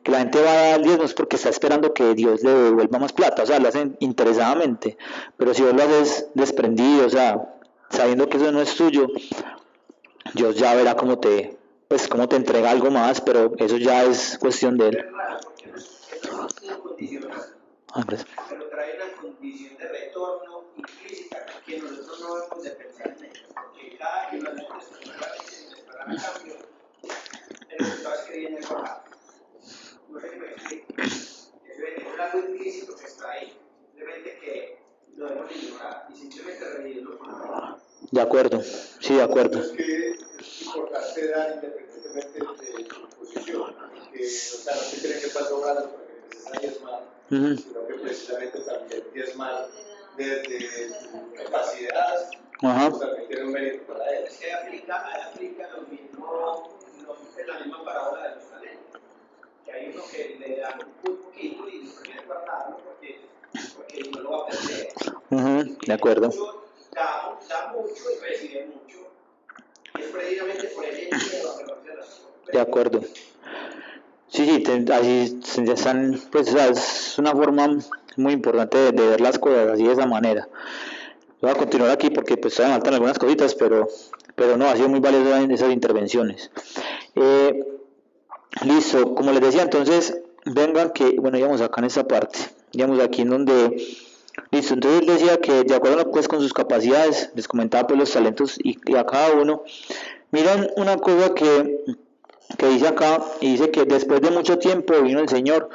la gente va a dar diezmos porque está esperando que Dios le devuelva más plata, o sea, lo hacen interesadamente, pero si vos lo haces desprendido, o sea, sabiendo que eso no es tuyo, Dios ya verá cómo te entrega algo más, pero eso ya es cuestión de él. Pero trae una condición de retorno implícita que nosotros no debemos de pensar en ello, porque cada que uno hace sin esperar a cambio, el resultado es que viene el trabajo. No sé si me explico. Es algo implícito que está ahí. Simplemente que lo debemos ignorar y simplemente revivirlo con la De acuerdo, sí, de acuerdo. Es que es importante dar independientemente de su posición, porque, o sea, no se cree que estás obrando para que empieces a diezmar, sino que precisamente también diezmar desde tu capacidad, pues también tiene un mérito para él. Es que aplica lo mismo, en la misma parábola de los talentos. Que hay uno que le dan un poquito y después quiere guardarlo porque no lo va a perder. De acuerdo. Da mucho y recibe mucho. Y es precisamente por ese miedo a perderse las cosas. De acuerdo. Sí, así están, pues o sea, es una forma muy importante de ver las cosas así de esa manera. Voy a continuar aquí porque pues todavía me faltan algunas cositas, pero no, ha sido muy valioso en esas intervenciones. Listo, como les decía, entonces, vengan que, bueno, íbamos acá en esta parte, íbamos aquí en donde, listo, entonces él decía que de acuerdo pues con sus capacidades, les comentaba pues los talentos y a cada uno. Miren una cosa que dice acá, y dice que después de mucho tiempo vino el Señor,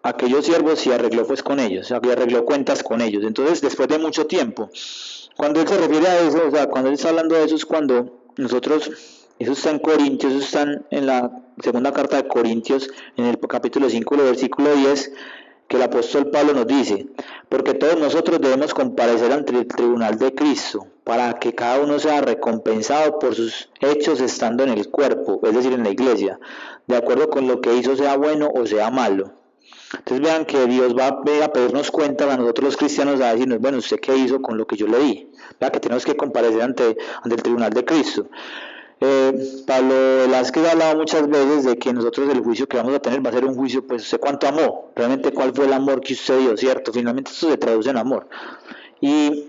aquellos siervos y arregló pues con ellos, o sea, que arregló cuentas con ellos. Entonces, después de mucho tiempo, cuando él se refiere a eso, o sea, cuando él está hablando de eso es cuando nosotros, eso está en Corintios, eso está en la segunda carta de Corintios, en el capítulo 5, versículo 10, que el apóstol Pablo nos dice, porque todos nosotros debemos comparecer ante el tribunal de Cristo, para que cada uno sea recompensado por sus hechos estando en el cuerpo, es decir, en la iglesia, de acuerdo con lo que hizo, sea bueno o sea malo. Entonces vean que Dios va a pedirnos cuentas a nosotros los cristianos, a decirnos, bueno, ¿usted qué hizo con lo que yo le di? Vean que tenemos que comparecer ante el tribunal de Cristo. Pablo Velázquez ha hablado muchas veces de que nosotros el juicio que vamos a tener va a ser un juicio, pues usted cuánto amó, realmente cuál fue el amor que usted dio, ¿cierto? Finalmente esto se traduce en amor. Y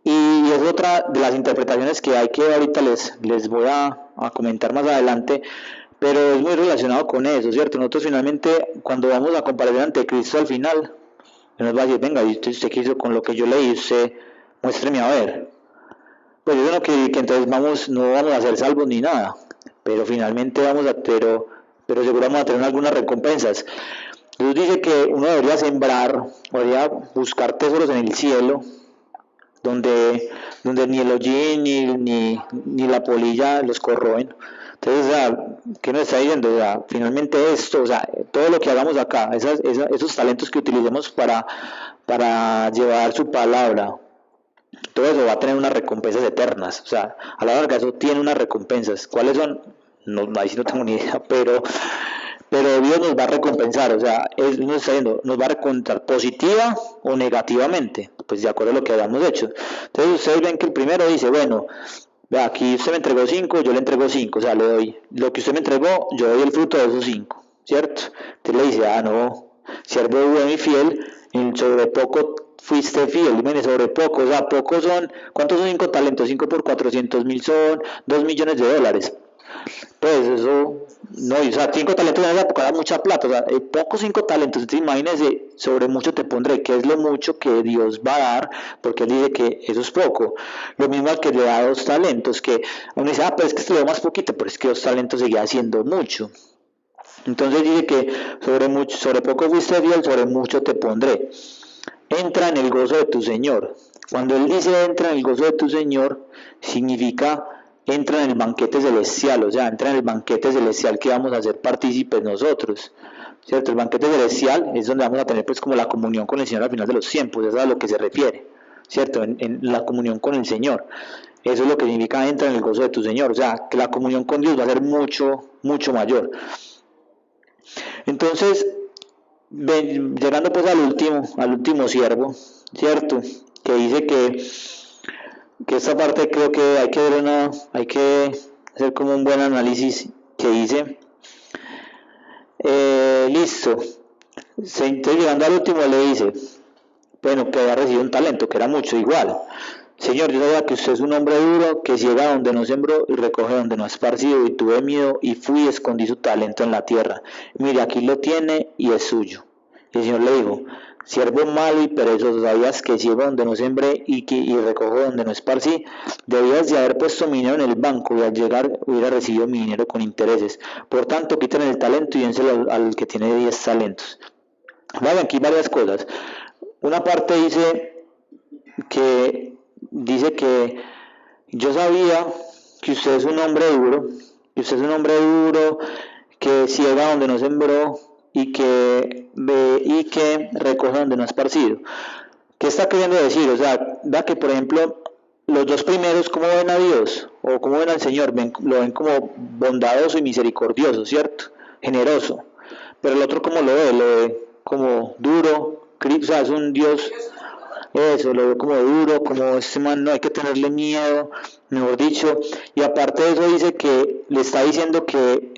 es otra de las interpretaciones que hay que ahorita les voy a comentar más adelante, pero es muy relacionado con eso, ¿cierto? Nosotros finalmente, cuando vamos a comparecer ante Cristo al final, Él nos va a decir, venga, usted qué hizo con lo que yo leí, usted muéstreme a ver. Pues yo no que entonces no vamos a ser salvos ni nada, pero finalmente pero seguro vamos a tener algunas recompensas. Dios dice que uno debería sembrar, debería buscar tesoros en el cielo, donde ni el hollín ni la polilla los corroen. Entonces, o sea, ¿qué nos está diciendo? O sea, finalmente esto, o sea, todo lo que hagamos acá, esos talentos que utilicemos para llevar su palabra, todo eso va a tener unas recompensas eternas. O sea, a la larga eso tiene unas recompensas. ¿Cuáles son? No, ahí sí no tengo ni idea, pero Dios nos va a recompensar, o sea, Él nos está diciendo, nos va a recompensar positiva o negativamente, pues de acuerdo a lo que hayamos hecho. Entonces ustedes ven que el primero dice, bueno, aquí usted me entregó 5, yo le entrego 5, o sea, le doy lo que usted me entregó, yo doy el fruto de esos 5, ¿cierto? Entonces le dice, no, siervo bueno y fiel, sobre poco fuiste fiel, mire, sobre poco, o sea, poco son, ¿cuántos son 5 talentos? 5 por 400.000 son 2 millones de dólares. Pues eso, no, o sea, 5 talentos en esa época era mucha plata, o sea, pocos 5 talentos, entonces imagínense, sobre mucho te pondré, que es lo mucho que Dios va a dar, porque Él dice que eso es poco. Lo mismo al que le da 2 talentos, que uno dice, pero es que esto le da más poquito, pero es que 2 talentos seguía siendo mucho. Entonces dice que sobre poco fuiste fiel, sobre mucho te pondré. Entra en el gozo de tu Señor. Cuando Él dice entra en el gozo de tu Señor, significa entra en el banquete celestial, o sea, entra en el banquete celestial que vamos a ser partícipes nosotros, ¿cierto? El banquete celestial es donde vamos a tener pues como la comunión con el Señor al final de los tiempos, eso es a lo que se refiere, ¿cierto? En la comunión con el Señor. Eso es lo que significa entra en el gozo de tu Señor, o sea, que la comunión con Dios va a ser mucho, mucho mayor. Entonces, llegando pues al último siervo, ¿cierto? Que dice que esta parte creo que hay que hacer como un buen análisis, que dice, listo, entonces llegando al último le dice, bueno, que había recibido un talento, que era mucho, igual, Señor, yo sabía que usted es un hombre duro, que ciega donde no sembró y recoge donde no ha esparcido, y tuve miedo y fui y escondí su talento en la tierra. Mire, aquí lo tiene y es suyo. Y el Señor le dijo, siervo malo y perezoso, sabías que ciego donde no sembré y recojo donde no esparcí, debías de haber puesto mi dinero en el banco y al llegar hubiera recibido mi dinero con intereses. Por tanto, quiten el talento y dénselo al que tiene 10 talentos. Vale, aquí varias cosas. una parte dice que yo sabía que usted es un hombre duro, que ciega donde no sembró y que recoge donde no ha esparcido. ¿Qué está queriendo decir? O sea, vea que por ejemplo los dos primeros, ¿cómo ven a Dios? O ¿cómo ven al Señor? Lo ven como bondadoso y misericordioso, ¿cierto? Generoso. Pero el otro, ¿cómo lo ve? Lo ve como duro, o sea, es un Dios, eso, lo ve como duro, como este man no hay que tenerle miedo, mejor dicho. Y aparte de eso dice que le está diciendo que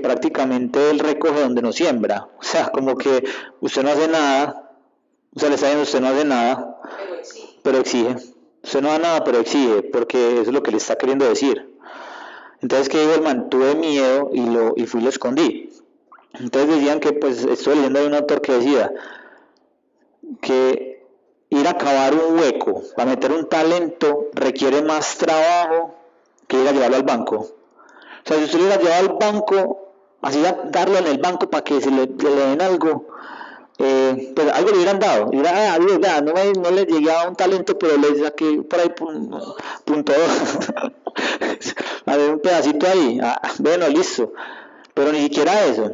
prácticamente él recoge donde no siembra. O sea, como que usted no hace nada, o sea, le está diciendo usted no hace nada, pero exige. Usted no da nada, pero exige, porque eso es lo que le está queriendo decir. Entonces, ¿qué dijo el man? Tuve miedo y fui y lo escondí. Entonces decían que, pues, estoy leyendo de un autor que decía que ir a cavar un hueco para meter un talento requiere más trabajo que ir a llevarlo al banco. O sea, si usted lo hubiera llevado al banco, así a darlo en el banco para que se le den algo, pues algo le hubieran dado, no le llegué a un talento, pero le saqué por ahí punto a ver un pedacito ahí, bueno, listo, pero ni siquiera eso.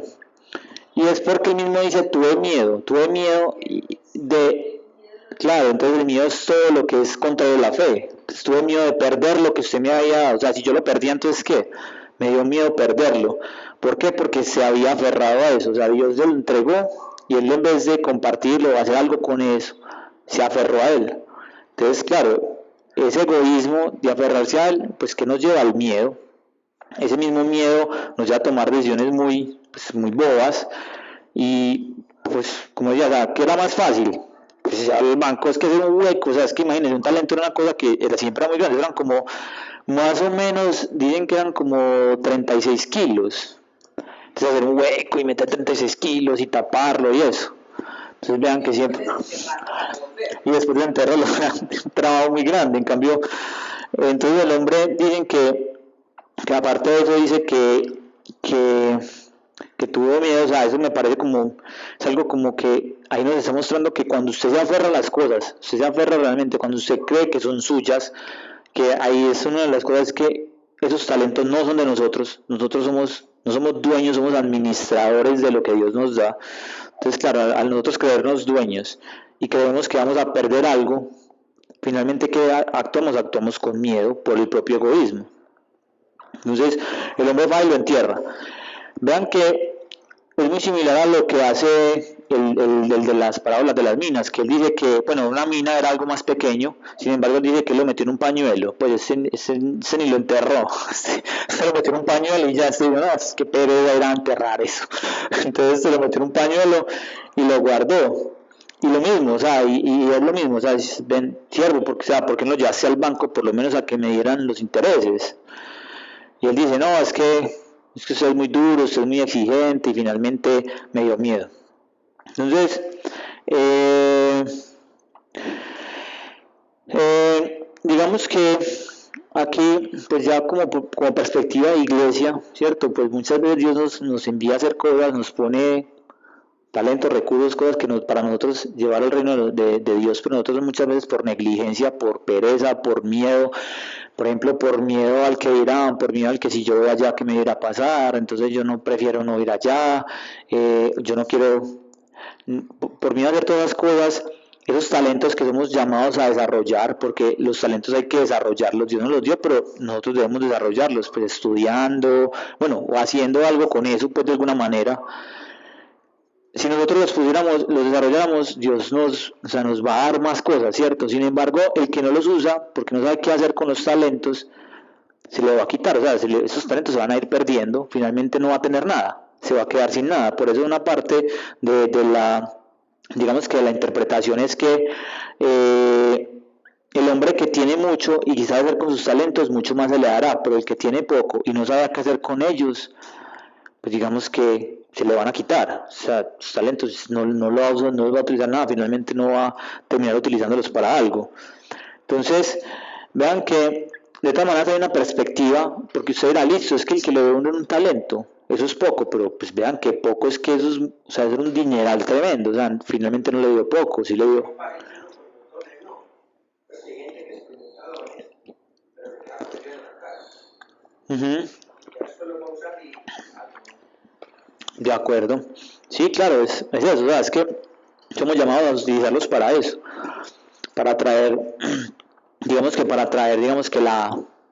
Y es porque él mismo dice, tuve miedo claro, entonces el miedo es todo lo que es contra la fe. Entonces, tuve miedo de perder lo que usted me había dado. O sea, si yo lo perdía, entonces ¿qué? Me dio miedo perderlo. ¿Por qué? Porque se había aferrado a eso. O sea, Dios se lo entregó y él en vez de compartirlo o hacer algo con eso, se aferró a él. Entonces, claro, ese egoísmo de aferrarse a él, pues ¿qué nos lleva al miedo? Ese mismo miedo nos lleva a tomar decisiones muy bobas y pues como decía, ¿qué era más fácil? Pues al banco es que hacer un hueco, o sea, es que imagínense, un talento era una cosa que siempre era muy grande, eran como más o menos, dicen que eran como 36 kilos, entonces hacer un hueco y meter 36 kilos y taparlo y eso, entonces vean que siempre, y después de enterrarlo, un trabajo muy grande, en cambio, entonces el hombre dicen que aparte de eso dice que tuvo miedo, o sea, eso me parece como, es algo como que ahí nos está mostrando que cuando usted se aferra a las cosas, usted se aferra realmente, cuando usted cree que son suyas, que ahí es una de las cosas que esos talentos no son de nosotros no somos dueños, somos administradores de lo que Dios nos da. Entonces, claro, al nosotros creernos dueños y creemos que vamos a perder algo, finalmente ¿qué actuamos con miedo por el propio egoísmo. Entonces, el hombre va y lo entierra. Vean que es muy similar a lo que hace el de las parábolas de las minas, que él dice que, bueno, una mina era algo más pequeño, sin embargo él dice que él lo metió en un pañuelo, pues ese ni lo enterró, se lo metió en un pañuelo y ya se dijo, no, es que pereza era enterrar eso, entonces se lo metió en un pañuelo y lo guardó. Y lo mismo, o sea, y es lo mismo, o sea, ven, siervo, porque, o sea, ¿por qué no lo llevaste al banco por lo menos a que me dieran los intereses? Y él dice, no, es que usted es muy duro, usted es muy exigente y finalmente me dio miedo. Entonces, digamos que aquí, pues ya como perspectiva de iglesia, ¿cierto? Pues muchas veces Dios nos envía a hacer cosas, nos pone talentos, recursos, cosas que para nosotros llevar al reino de Dios, pero nosotros muchas veces por negligencia, por pereza, por miedo, por ejemplo, por miedo al que dirán, por miedo al que si yo voy allá, ¿qué me irá a pasar? Entonces yo no prefiero no ir allá, yo no quiero, por miedo a hacer todas las cosas, esos talentos que somos llamados a desarrollar, porque los talentos hay que desarrollarlos, Dios nos los dio, pero nosotros debemos desarrollarlos, pues estudiando, bueno, o haciendo algo con eso, pues de alguna manera. Si nosotros los desarrolláramos, Dios nos va a dar más cosas, ¿cierto? Sin embargo, el que no los usa, porque no sabe qué hacer con los talentos, se le va a quitar, o sea, esos talentos se van a ir perdiendo, finalmente no va a tener nada, se va a quedar sin nada. Por eso una parte de la, digamos que la interpretación es que el hombre que tiene mucho y sabe hacer con sus talentos, mucho más se le dará, pero el que tiene poco y no sabe qué hacer con ellos, pues digamos que se le van a quitar, o sea, sus talentos no los va a utilizar nada, finalmente no va a terminar utilizándolos para algo. Entonces, vean que de todas maneras hay una perspectiva, porque usted dirá, listo, es que el que le ve un talento, eso es poco, pero pues vean que poco es que eso es, o sea, es un dineral tremendo, o sea, finalmente no le dio poco, sí le dio. Parecido con los dones, no. Pues hay gente que es predicador, pero que la apoya en la casa. Ujú. Y esto lo va a usar y De acuerdo. Sí, claro, es eso, o sea, es que somos llamados a utilizarlos para eso, para traer, digamos que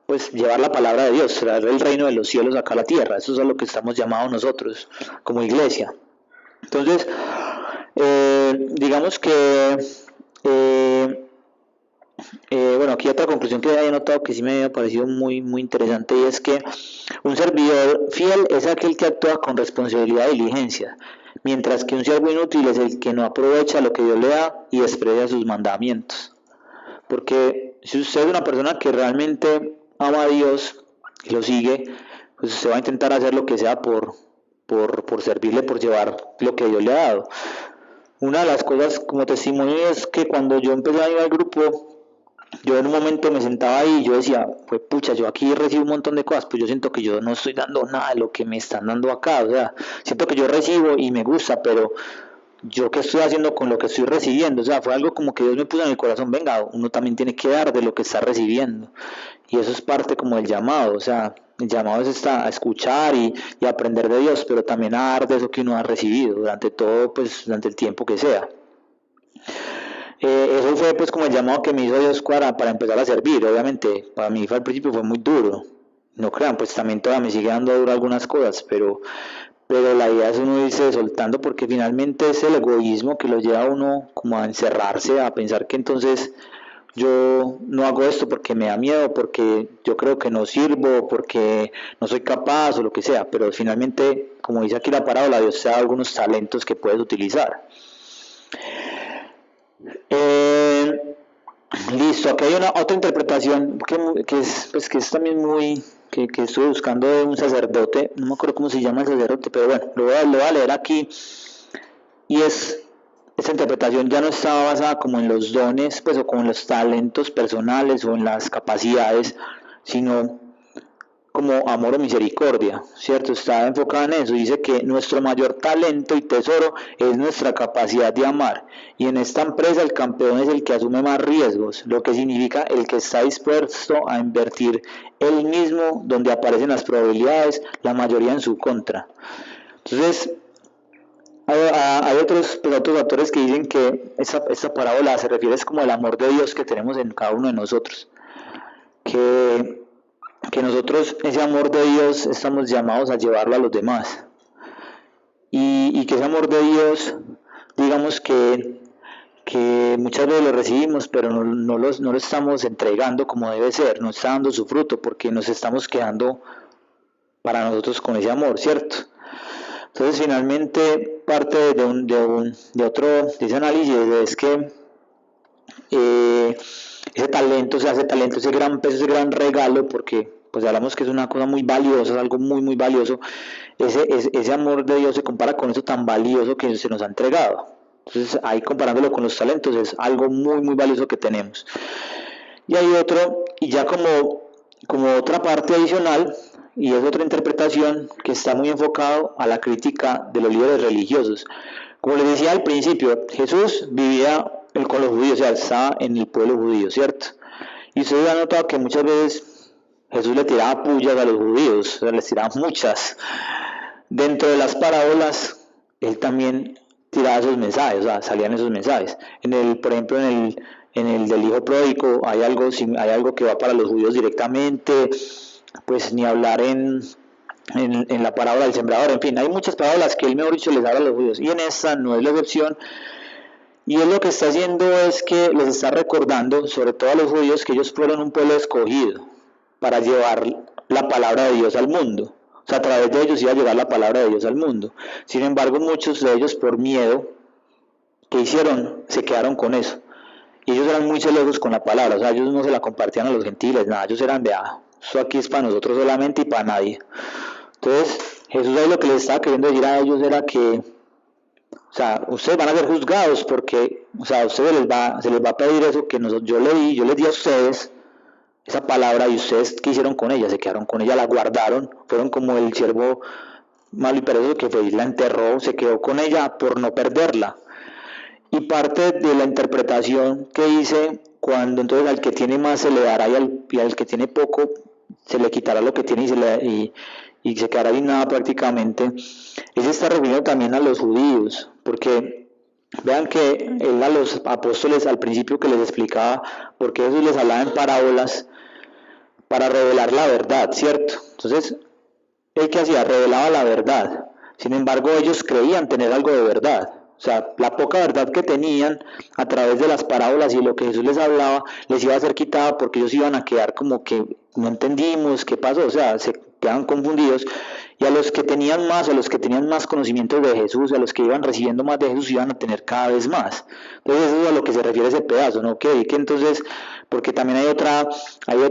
pues llevar la palabra de Dios, traer el reino de los cielos acá a la tierra, eso es a lo que estamos llamados nosotros como iglesia. Entonces, digamos que, eh, bueno, aquí otra conclusión que he notado que sí me ha parecido muy interesante y es que un servidor fiel es aquel que actúa con responsabilidad y diligencia, mientras que un siervo inútil es el que no aprovecha lo que Dios le da y desprecia sus mandamientos. Porque si usted es una persona que realmente ama a Dios y lo sigue, pues usted va a intentar hacer lo que sea por servirle, por llevar lo que Dios le ha dado. Una de las cosas como testimonio es que cuando yo empecé a ir al grupo, yo en un momento me sentaba ahí y yo decía, pues pucha, yo aquí recibo un montón de cosas, pues yo siento que yo no estoy dando nada de lo que me están dando acá, o sea, siento que yo recibo y me gusta, pero yo qué estoy haciendo con lo que estoy recibiendo, o sea, fue algo como que Dios me puso en el corazón, venga, uno también tiene que dar de lo que está recibiendo, y eso es parte como del llamado, o sea, el llamado es a escuchar y aprender de Dios, pero también a dar de eso que uno ha recibido, durante todo, pues, durante el tiempo que sea. Eso fue pues como el llamado que me hizo Dios para empezar a servir, obviamente, para mí al principio fue muy duro, no crean, pues también todavía me sigue dando duro algunas cosas, pero la idea es uno irse soltando porque finalmente es el egoísmo que lo lleva a uno como a encerrarse, a pensar que entonces yo no hago esto porque me da miedo, porque yo creo que no sirvo, porque no soy capaz o lo que sea, pero finalmente, como dice aquí la parábola, Dios te da algunos talentos que puedes utilizar. Eh, Listo, aquí hay otra interpretación que es también que estuve buscando de un sacerdote, no me acuerdo cómo se llama el sacerdote, pero bueno, lo voy a leer aquí, y esta interpretación ya no estaba basada como en los dones, pues, o como en los talentos personales o en las capacidades, sino como amor o misericordia, ¿cierto? Está enfocada en eso. Dice que nuestro mayor talento y tesoro es nuestra capacidad de amar. Y en esta empresa el campeón es el que asume más riesgos, lo que significa el que está dispuesto a invertir él mismo donde aparecen las probabilidades, la mayoría en su contra. Entonces, hay otros autores que dicen que esta parábola se refiere es como al amor de Dios que tenemos en cada uno de nosotros. Que nosotros ese amor de Dios estamos llamados a llevarlo a los demás y que ese amor de Dios digamos que muchas veces lo recibimos pero no lo estamos entregando como debe ser, no está dando su fruto porque nos estamos quedando para nosotros con ese amor, ¿cierto? Entonces finalmente parte de ese análisis es que ese talento, ese gran peso, ese gran regalo, porque pues hablamos que es una cosa muy valiosa, es algo muy valioso, ese amor de Dios se compara con eso tan valioso que se nos ha entregado. Entonces ahí comparándolo con los talentos es algo muy valioso que tenemos. Y hay otro, y ya como otra parte adicional, y es otra interpretación que está muy enfocado a la crítica de los líderes religiosos. Como les decía al principio, Jesús vivía con los judíos, o sea, estaba en el pueblo judío, ¿cierto? Y ustedes han notado que muchas veces Jesús le tiraba pullas a los judíos, o sea, les tiraba muchas. Dentro de las parábolas, él también tiraba esos mensajes, o sea, salían esos mensajes. Por ejemplo, en el del hijo pródigo hay algo que va para los judíos directamente, pues ni hablar en la parábola del sembrador, en fin, hay muchas parábolas que él, mejor dicho, les habla a los judíos, y en esta no es la excepción, y él lo que está haciendo es que les está recordando, sobre todo a los judíos, que ellos fueron un pueblo escogido para llevar la palabra de Dios al mundo. O sea, a través de ellos iba a llevar la palabra de Dios al mundo. Sin embargo, muchos de ellos, por miedo, ¿qué hicieron? Se quedaron con eso. Y ellos eran muy celosos con la palabra, o sea, ellos no se la compartían a los gentiles, nada, ellos eran de, eso aquí es para nosotros solamente y para nadie. Entonces, Jesús ahí lo que les estaba queriendo decir a ellos era que, o sea, ustedes van a ser juzgados porque, o sea, a ustedes se les va a pedir eso que yo les di a ustedes esa palabra y ustedes qué hicieron con ella, se quedaron con ella, la guardaron, fueron como el siervo malo y perezoso que fue y la enterró, se quedó con ella por no perderla. Y parte de la interpretación que hice, cuando entonces al que tiene más se le dará y al que tiene poco se le quitará lo que tiene y se quedará sin nada prácticamente, es está refiriendo también a los judíos, porque vean que él a los apóstoles al principio que les explicaba, porque Jesús les hablaba en parábolas para revelar la verdad, ¿cierto? Entonces, ¿él qué hacía? Revelaba la verdad. Sin embargo, ellos creían tener algo de verdad. O sea, la poca verdad que tenían a través de las parábolas y lo que Jesús les hablaba, les iba a ser quitada porque ellos iban a quedar como que no entendimos qué pasó, o sea, se quedaban confundidos. Y a los que tenían más, a los que tenían más conocimientos de Jesús, a los que iban recibiendo más de Jesús, iban a tener cada vez más. Entonces, eso es a lo que se refiere ese pedazo, ¿no? Que entonces, porque también hay otra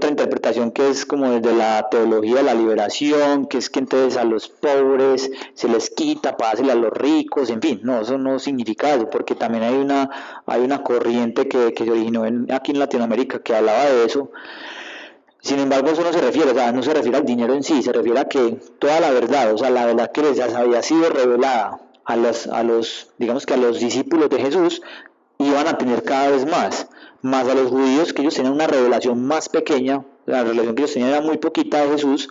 interpretación que es como desde la teología de la liberación, que es que entonces a los pobres se les quita para dárselo a los ricos, en fin, no, eso no significa eso, porque también hay una corriente que se originó aquí en Latinoamérica que hablaba de eso. Sin embargo, eso no se refiere, o sea, no se refiere al dinero en sí, se refiere a que toda la verdad, o sea, la verdad que les había sido revelada digamos que a los discípulos de Jesús, iban a tener cada vez más a los judíos, que ellos tenían una revelación más pequeña, la revelación que ellos tenían era muy poquita de Jesús,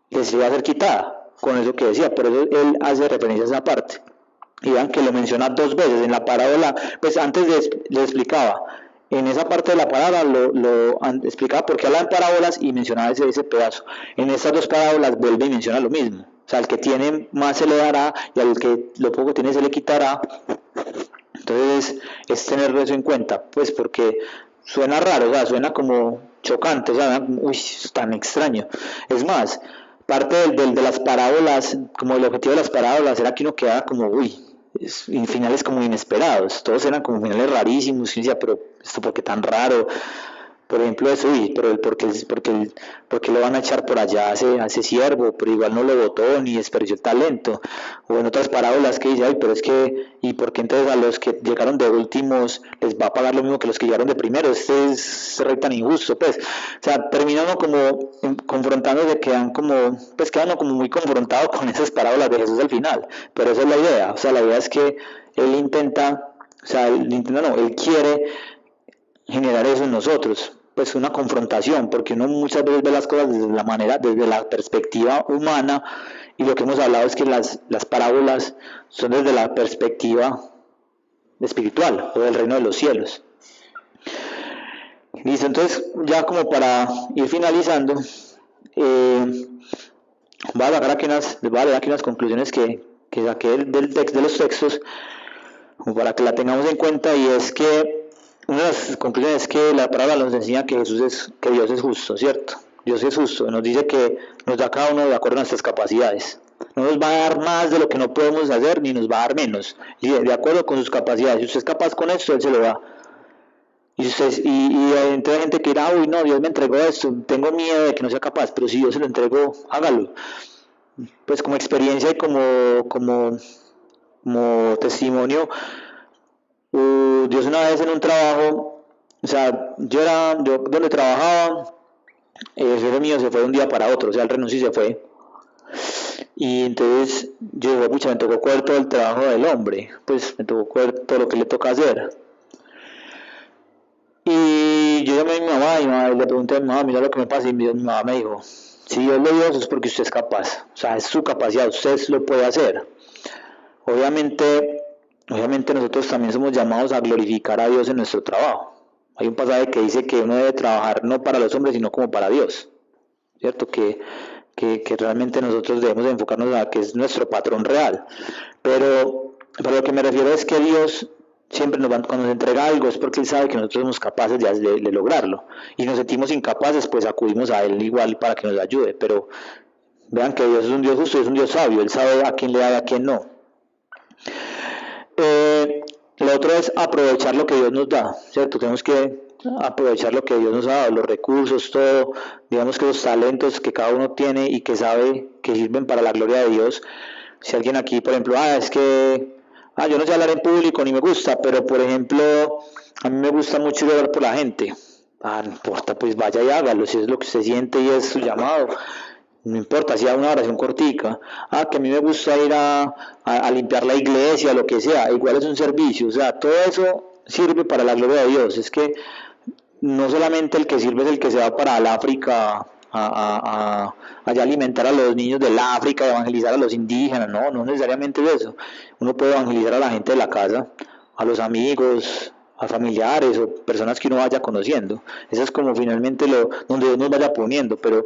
les iba a ser quitada, con eso que decía, por eso él hace referencia a esa parte. Y vean que lo menciona 2 veces en la parábola, pues antes le explicaba, en esa parte de la parábola lo explicaba porque hablaba en parábolas y mencionaba ese pedazo. En estas 2 parábolas vuelve y menciona lo mismo. O sea, al que tiene más se le dará y al que lo poco tiene se le quitará. Entonces es tener eso en cuenta, pues porque suena raro, o sea, suena como chocante, o sea, uy, es tan extraño. Es más, parte de las parábolas, como el objetivo de las parábolas era que uno quedara como, uy, finales como inesperados, todos eran como finales rarísimos, y decía, pero esto por qué tan raro, por ejemplo eso, uy, pero porque lo van a echar por allá a ese siervo, pero igual no lo votó ni desperdició el talento, o en otras parábolas que dice, ay, pero es que, ¿y por qué entonces a los que llegaron de últimos les va a pagar lo mismo que los que llegaron de primero? Este es rey tan injusto, pues, o sea, terminan como confrontándose, quedan como muy confrontados con esas parábolas de Jesús al final, pero esa es la idea, o sea, la idea es que él él quiere generar eso en nosotros, pues una confrontación, porque uno muchas veces ve las cosas desde la perspectiva humana, y lo que hemos hablado es que las parábolas son desde la perspectiva espiritual o del reino de los cielos. Listo, entonces ya como para ir finalizando, voy a leer aquí unas conclusiones que saqué de los textos, como para que la tengamos en cuenta, y es que una de las conclusiones es que la palabra nos enseña que Dios es justo, ¿cierto? Dios es justo, nos dice que nos da cada uno de acuerdo a nuestras capacidades. No nos va a dar más de lo que no podemos hacer, ni nos va a dar menos. Y de acuerdo con sus capacidades. Si usted es capaz con esto, Él se lo da. Y entonces hay gente que dirá, uy, no, Dios me entregó esto, tengo miedo de que no sea capaz, pero si Dios se lo entregó, hágalo. Pues como experiencia y como testimonio, Dios una vez en un trabajo, o sea, yo donde trabajaba, el jefe mío se fue de un día para otro, o sea, él renunció y se fue. Y entonces yo dije, pucha, me tocó coger todo el trabajo del hombre, pues me tocó coger todo lo que le toca hacer. Y yo llamé a mi mamá y le pregunté a mi mamá, mira lo que me pasa, y mi mamá me dijo, si Dios le dio eso es porque usted es capaz, o sea, es su capacidad, usted lo puede hacer. Obviamente nosotros también somos llamados a glorificar a Dios en nuestro trabajo. Hay un pasaje que dice que uno debe trabajar no para los hombres, sino como para Dios, ¿cierto? Que realmente nosotros debemos enfocarnos a que es nuestro patrón real. Pero lo que me refiero es que Dios siempre cuando nos entrega algo es porque Él sabe que nosotros somos capaces de lograrlo. Y nos sentimos incapaces, pues acudimos a Él igual para que nos ayude. Pero vean que Dios es un Dios justo, es un Dios sabio. Él sabe a quién le da y a quién no. Lo otro es aprovechar lo que Dios nos da, ¿cierto? Tenemos que aprovechar lo que Dios nos ha dado, los recursos, todo, digamos que los talentos que cada uno tiene y que sabe que sirven para la gloria de Dios. Si alguien aquí, por ejemplo, es que yo no sé hablar en público ni me gusta, pero por ejemplo, a mí me gusta mucho orar por la gente. No importa, pues vaya y hágalo, si es lo que usted siente y es su llamado. no importa, si haga una oración cortica, que a mí me gusta ir a limpiar la iglesia, lo que sea, igual es un servicio, o sea, todo eso sirve para la gloria de Dios. Es que no solamente el que sirve es el que se va para el África allá alimentar a los niños del África, evangelizar a los indígenas, no necesariamente es eso. Uno puede evangelizar a la gente de la casa, a los amigos, a familiares o personas que uno vaya conociendo. Eso es como finalmente donde Dios nos vaya poniendo, pero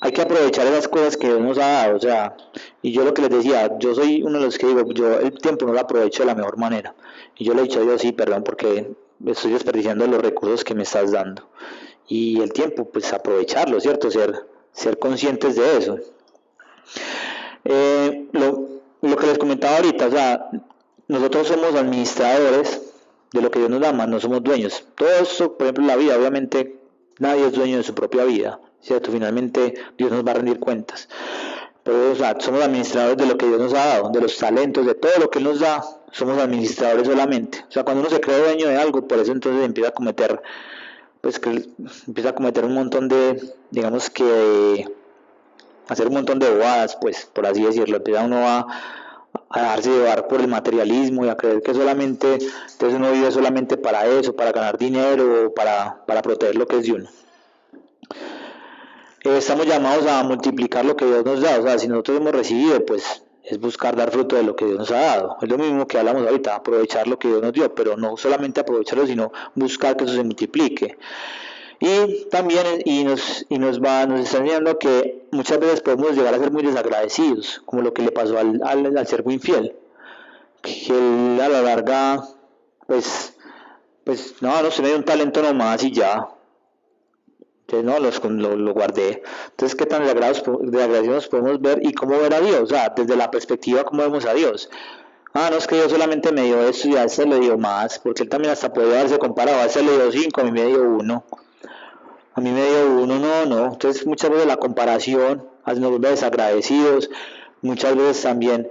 hay que aprovechar esas cosas que Dios nos ha dado, o sea, y yo lo que les decía, yo soy uno de los que digo, yo el tiempo no lo aprovecho de la mejor manera, y yo le he dicho a Dios, sí, perdón, porque estoy desperdiciando los recursos que me estás dando, y el tiempo, pues aprovecharlo, ¿cierto? Ser conscientes de eso. Lo que les comentaba ahorita, o sea, nosotros somos administradores de lo que Dios nos da, más no somos dueños. Todo eso, por ejemplo, la vida, obviamente nadie es dueño de su propia vida, ¿cierto? Finalmente Dios nos va a rendir cuentas. Pero, o sea, somos administradores de lo que Dios nos ha dado, de los talentos, de todo lo que Él nos da, somos administradores solamente. O sea, cuando uno se cree dueño de algo, por eso entonces empieza a cometer, pues que empieza a cometer un montón de, digamos que, hacer un montón de bobadas, pues, por así decirlo. Empieza uno a dejarse llevar por el materialismo y a creer que solamente, entonces uno vive solamente para eso, para ganar dinero, para proteger lo que es de uno. Estamos llamados a multiplicar lo que Dios nos da, o sea, si nosotros hemos recibido, pues es buscar dar fruto de lo que Dios nos ha dado. Es lo mismo que hablamos ahorita, aprovechar lo que Dios nos dio, pero no solamente aprovecharlo, sino buscar que eso se multiplique. Y también nos está enseñando que muchas veces podemos llegar a ser muy desagradecidos, como lo que le pasó al siervo infiel, que él a la larga, pues no se me dio un talento nomás y ya. Entonces no, lo guardé. Entonces, ¿qué tan desagradecidos podemos ver y cómo ver a Dios? O sea, desde la perspectiva, ¿cómo vemos a Dios? No es que Dios solamente me dio esto y a ese le dio más, porque Él también hasta puede haberse comparado, a ese le dio 5, a mí me dio 1. A mí me dio 1, no. Entonces, muchas veces la comparación nos vuelve desagradecidos, muchas veces también.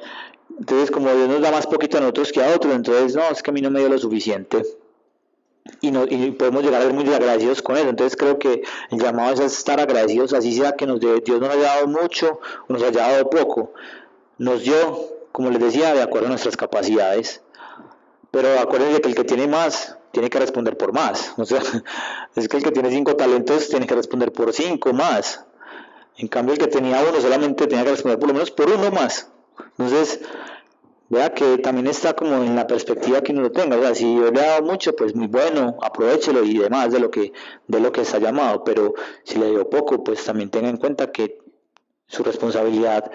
Entonces, como Dios nos da más poquito a nosotros que a otros, entonces, no, es que a mí no me dio lo suficiente. Y podemos llegar a ser muy agradecidos con eso. Entonces creo que el llamado es a estar agradecidos, así sea que Dios nos haya dado mucho o nos haya dado poco. Nos dio, como les decía, de acuerdo a nuestras capacidades, pero acuérdense que el que tiene más tiene que responder por más. O sea, es que el que tiene 5 talentos tiene que responder por 5 más. En cambio el que tenía 1 solamente tenía que responder por lo menos por 1 más. Entonces vea que también está como en la perspectiva que uno lo tenga, o sea, si yo le he dado mucho, pues muy bueno, aprovéchelo y demás de lo que está llamado, pero si le dio poco, pues también tenga en cuenta que su responsabilidad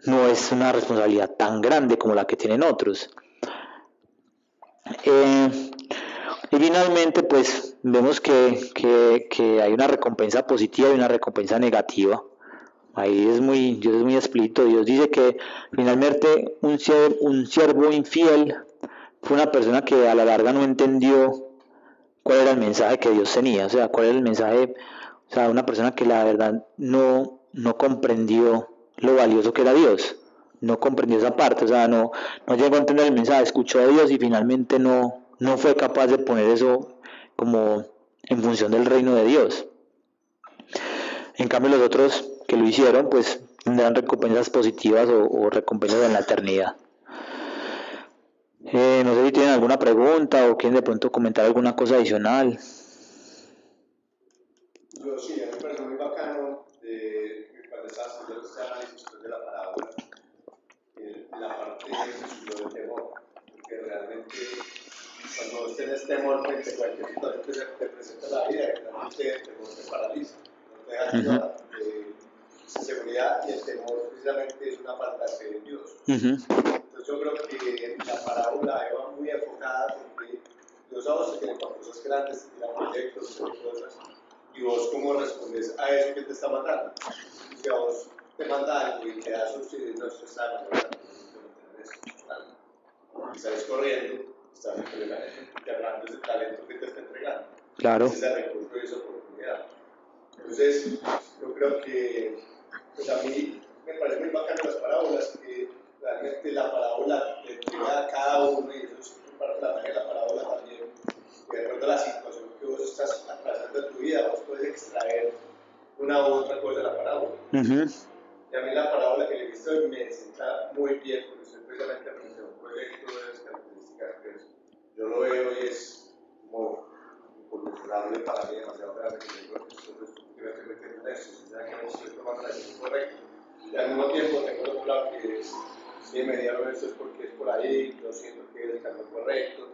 no es una responsabilidad tan grande como la que tienen otros. Y finalmente, pues vemos que hay una recompensa positiva y una recompensa negativa. Ahí Dios es muy explícito. Dios dice que finalmente un siervo infiel fue una persona que a la larga no entendió cuál era el mensaje que Dios tenía, o sea, cuál era el mensaje, o sea, una persona que la verdad no comprendió lo valioso que era Dios, no comprendió esa parte, o sea, no llegó a entender el mensaje, escuchó a Dios y finalmente no fue capaz de poner eso como en función del reino de Dios. En cambio los otros que lo hicieron, pues tendrán recompensas positivas o recompensas en la eternidad. No sé si tienen alguna pregunta o quieren de pronto comentar alguna cosa adicional. Yo sí, a mí me parece muy bacano cuando estás haciendo este análisis de la parábola, la parte que subió del temor, porque realmente cuando vos tenés temor frente a cualquier situación que se te presenta en la vida, realmente el temor te paraliza, no te deja llevar seguridad, y el temor precisamente es una falta de fe en Dios. Entonces yo creo que la parábola va muy enfocada porque Dios a vos te tiene con cosas grandes, te tira proyectos, te tira cosas, y vos cómo respondes a eso que te está mandando. Si a vos te manda algo y te da subsidio, no se está mandando, y sales corriendo, estás entregando ese talento que te está entregando. Claro. Ese recurso y esa oportunidad. Entonces, yo creo que pues a mí me parece muy bacano las parábolas, que realmente la parábola te entrega a cada uno, y eso es parte de la magia de la parábola también, de acuerdo a la situación que vos estás atravesando en tu vida, vos puedes extraer un una u otra cosa la parábola. Ujú. Y a mí la parábola que le he visto me sienta muy bien, porque soy precisamente aprendedor correcto de las características que es. Yo lo veo y es como inconmensurable para mí, demasiado grande, que yo creo que esto es que me estoy metiendo en esto, o sea, que no estoy tomando la decisión correcta. Y al mismo tiempo tengo otro lado que es, si me dieron esto es porque es por ahí, yo siento que es el camino correcto,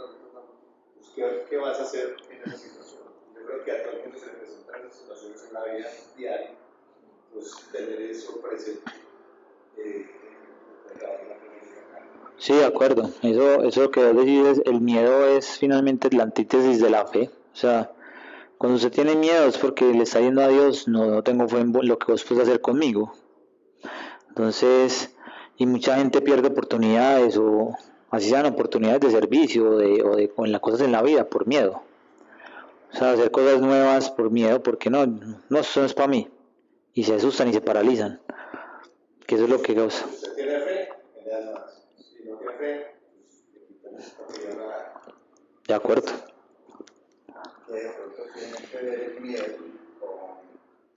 pues, ¿qué vas a hacer en esa situación? Yo creo que a todo el mundo se le presentan esas situaciones en la vida diaria, pues tener eso presente. Sí, de acuerdo. Eso que vos decís, el miedo es finalmente la antítesis de la fe. O sea, cuando usted tiene miedo es porque le está yendo a Dios, no tengo fe en lo que vos puedes hacer conmigo. Entonces, y mucha gente pierde oportunidades o así sean oportunidades de servicio o en las cosas en la vida por miedo. O sea, hacer cosas nuevas por miedo, porque no, eso no es para mí. Y se asustan y se paralizan. Que eso es lo que causa. Si usted tiene fe, le das más. Si no tiene fe, pues le quitan nada. De acuerdo. Que de pronto tiene que ver el miedo con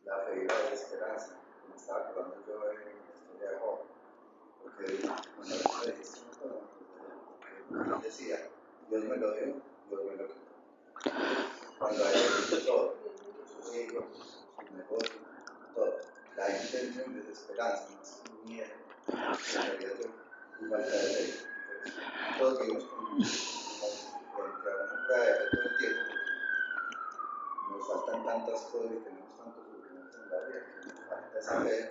la fe y la esperanza. Me estaba acordando yo de la historia de Job, porque cuando le dijiste él decía, Dios me lo dio, Dios me lo quitó. Cuando hay todo, sus hijos, sus negocios, todo, la gente en desesperanza, más miedo, en realidad yo, falta de fe. Todos vivimos con una prueba de fe todo el tiempo. Nos faltan tantas cosas y tenemos tantos sufrimientos en la vida que nos falta esa fe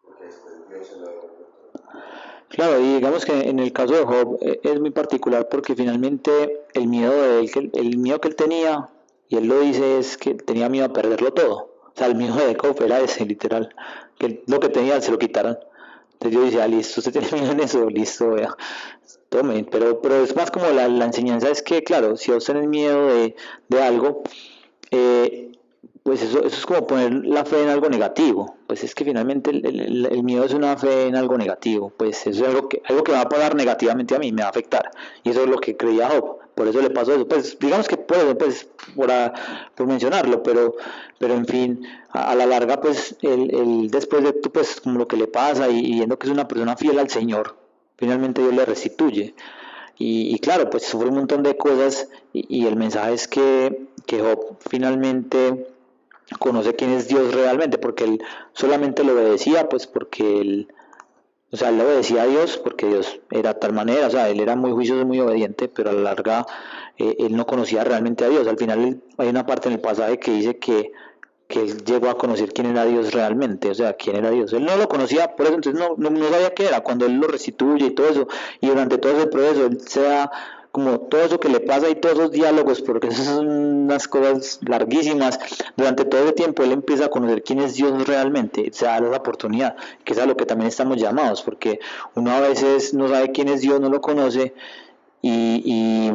porque después Dios se lo devuelve todo. Claro, y digamos que en el caso de Job es muy particular porque finalmente el miedo de él, el miedo que él tenía, y él lo dice, es que tenía miedo a perderlo todo. O sea, el miedo de Job era ese, literal, que lo que tenía se lo quitaran. Entonces yo decía, listo, usted tiene miedo en eso, listo, vea, tome. Pero es más como la enseñanza es que, claro, si vos tenés miedo de algo, eh, pues eso es como poner la fe en algo negativo. Pues es que finalmente el miedo es una fe en algo negativo. Pues eso es algo que va a pagar negativamente a mí, me va a afectar. Y eso es lo que creía Job. Por eso le pasó eso. Pues digamos que puede, pues por mencionarlo, pero en fin, a la larga, pues él después de pues como lo que le pasa y viendo que es una persona fiel al Señor, finalmente Dios le restituye. Y claro, pues sufre un montón de cosas y el mensaje es que Job finalmente conoce quién es Dios realmente, porque él solamente lo obedecía, pues porque él le obedecía a Dios, porque Dios era tal manera, o sea, él era muy juicioso y muy obediente, pero a la larga él no conocía realmente a Dios. Al final hay una parte en el pasaje que dice que él llegó a conocer quién era Dios realmente, o sea, quién era Dios. Él no lo conocía, por eso entonces no sabía qué era, cuando él lo restituye y todo eso, y durante todo ese proceso, él se da como todo eso que le pasa y todos esos diálogos, porque esas son unas cosas larguísimas, durante todo ese tiempo él empieza a conocer quién es Dios realmente, se da la oportunidad, que es a lo que también estamos llamados, porque uno a veces no sabe quién es Dios, no lo conoce, y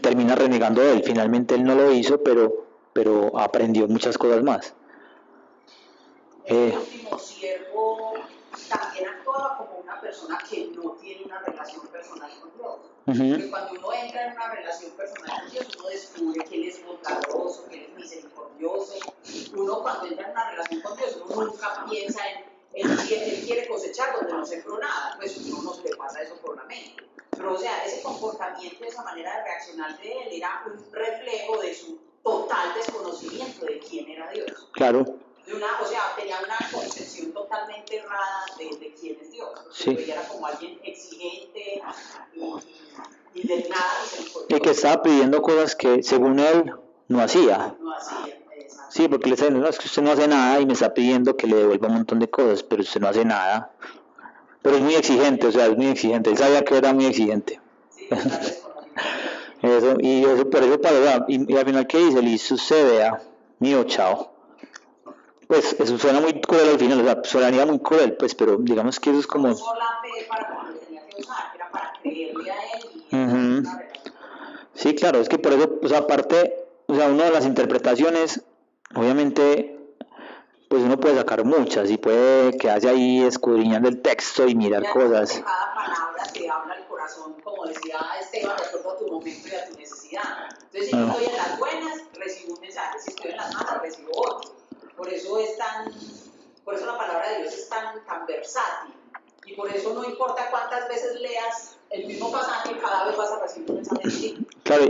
termina renegando de él. Finalmente él no lo hizo, pero aprendió muchas cosas más. El último siervo también actuaba como una persona que no tiene una relación personal con Dios. Porque cuando uno entra en una relación personal con Dios, uno descubre que Él es bondadoso, que Él es misericordioso. Uno cuando entra en una relación con Dios, uno nunca piensa Él quiere cosechar donde no sembró nada. Pues uno no se le pasa eso por la mente. Pero o sea, ese comportamiento, esa manera de reaccionar de Él era un reflejo de su total desconocimiento de quién era Dios. Claro. O sea, tenía una concepción totalmente errada de quién es Dios. Sí. Porque era como alguien exigente y de nada misericordioso. Y que estaba pidiendo cosas que según él no hacía. No hacía, exacto. Sí, porque le está diciendo, no, es que usted no hace nada y me está pidiendo que le devuelva un montón de cosas, pero usted no hace nada. Pero es muy exigente, o sea, es muy exigente. Él sabía que era muy exigente. Sí, total desconocimiento. Eso, y eso por eso para y al final, ¿qué dice? Listo, usted vea, mío, chao. Pues eso suena muy cruel al final, o sea, sonaría muy cruel, pues, pero digamos que eso es como... Usó la fe para cuando tenía que usar, era para creerle a él y una relación. Sí, claro, es que por eso, pues aparte, o sea, una de las interpretaciones, obviamente, pues uno puede sacar muchas y puede quedarse ahí escudriñando el texto y mirar cosas. Cada palabra te habla al corazón, como decía Esteban, de acuerdo a tu momento y a tu necesidad. Entonces, si yo estoy en las buenas, recibo un mensaje, si estoy en las malas, recibo otro. Por palabra de Dios es tan versátil. Y por eso no importa cuántas veces leas el mismo pasaje, cada vez vas a recibir un mensaje distinto. Claro,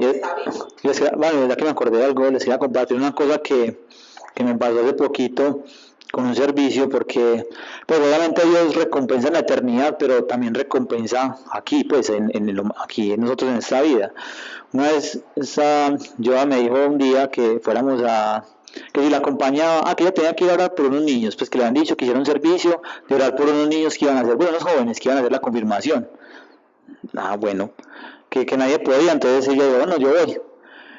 bueno, ya que me acordé de algo, les iba a compartir una cosa que me pasó hace poquito con un servicio, porque pues obviamente Dios recompensa en la eternidad, pero también recompensa aquí, pues aquí nosotros en esta vida. Una vez Joa me dijo un día que fuéramos que si la acompañaba, que ella tenía que ir a orar por unos niños, pues que le habían dicho que hiciera un servicio de orar por unos niños que iban a ser, bueno, unos jóvenes que iban a hacer la confirmación. Bueno, que nadie podía, entonces ella dijo, bueno, yo voy.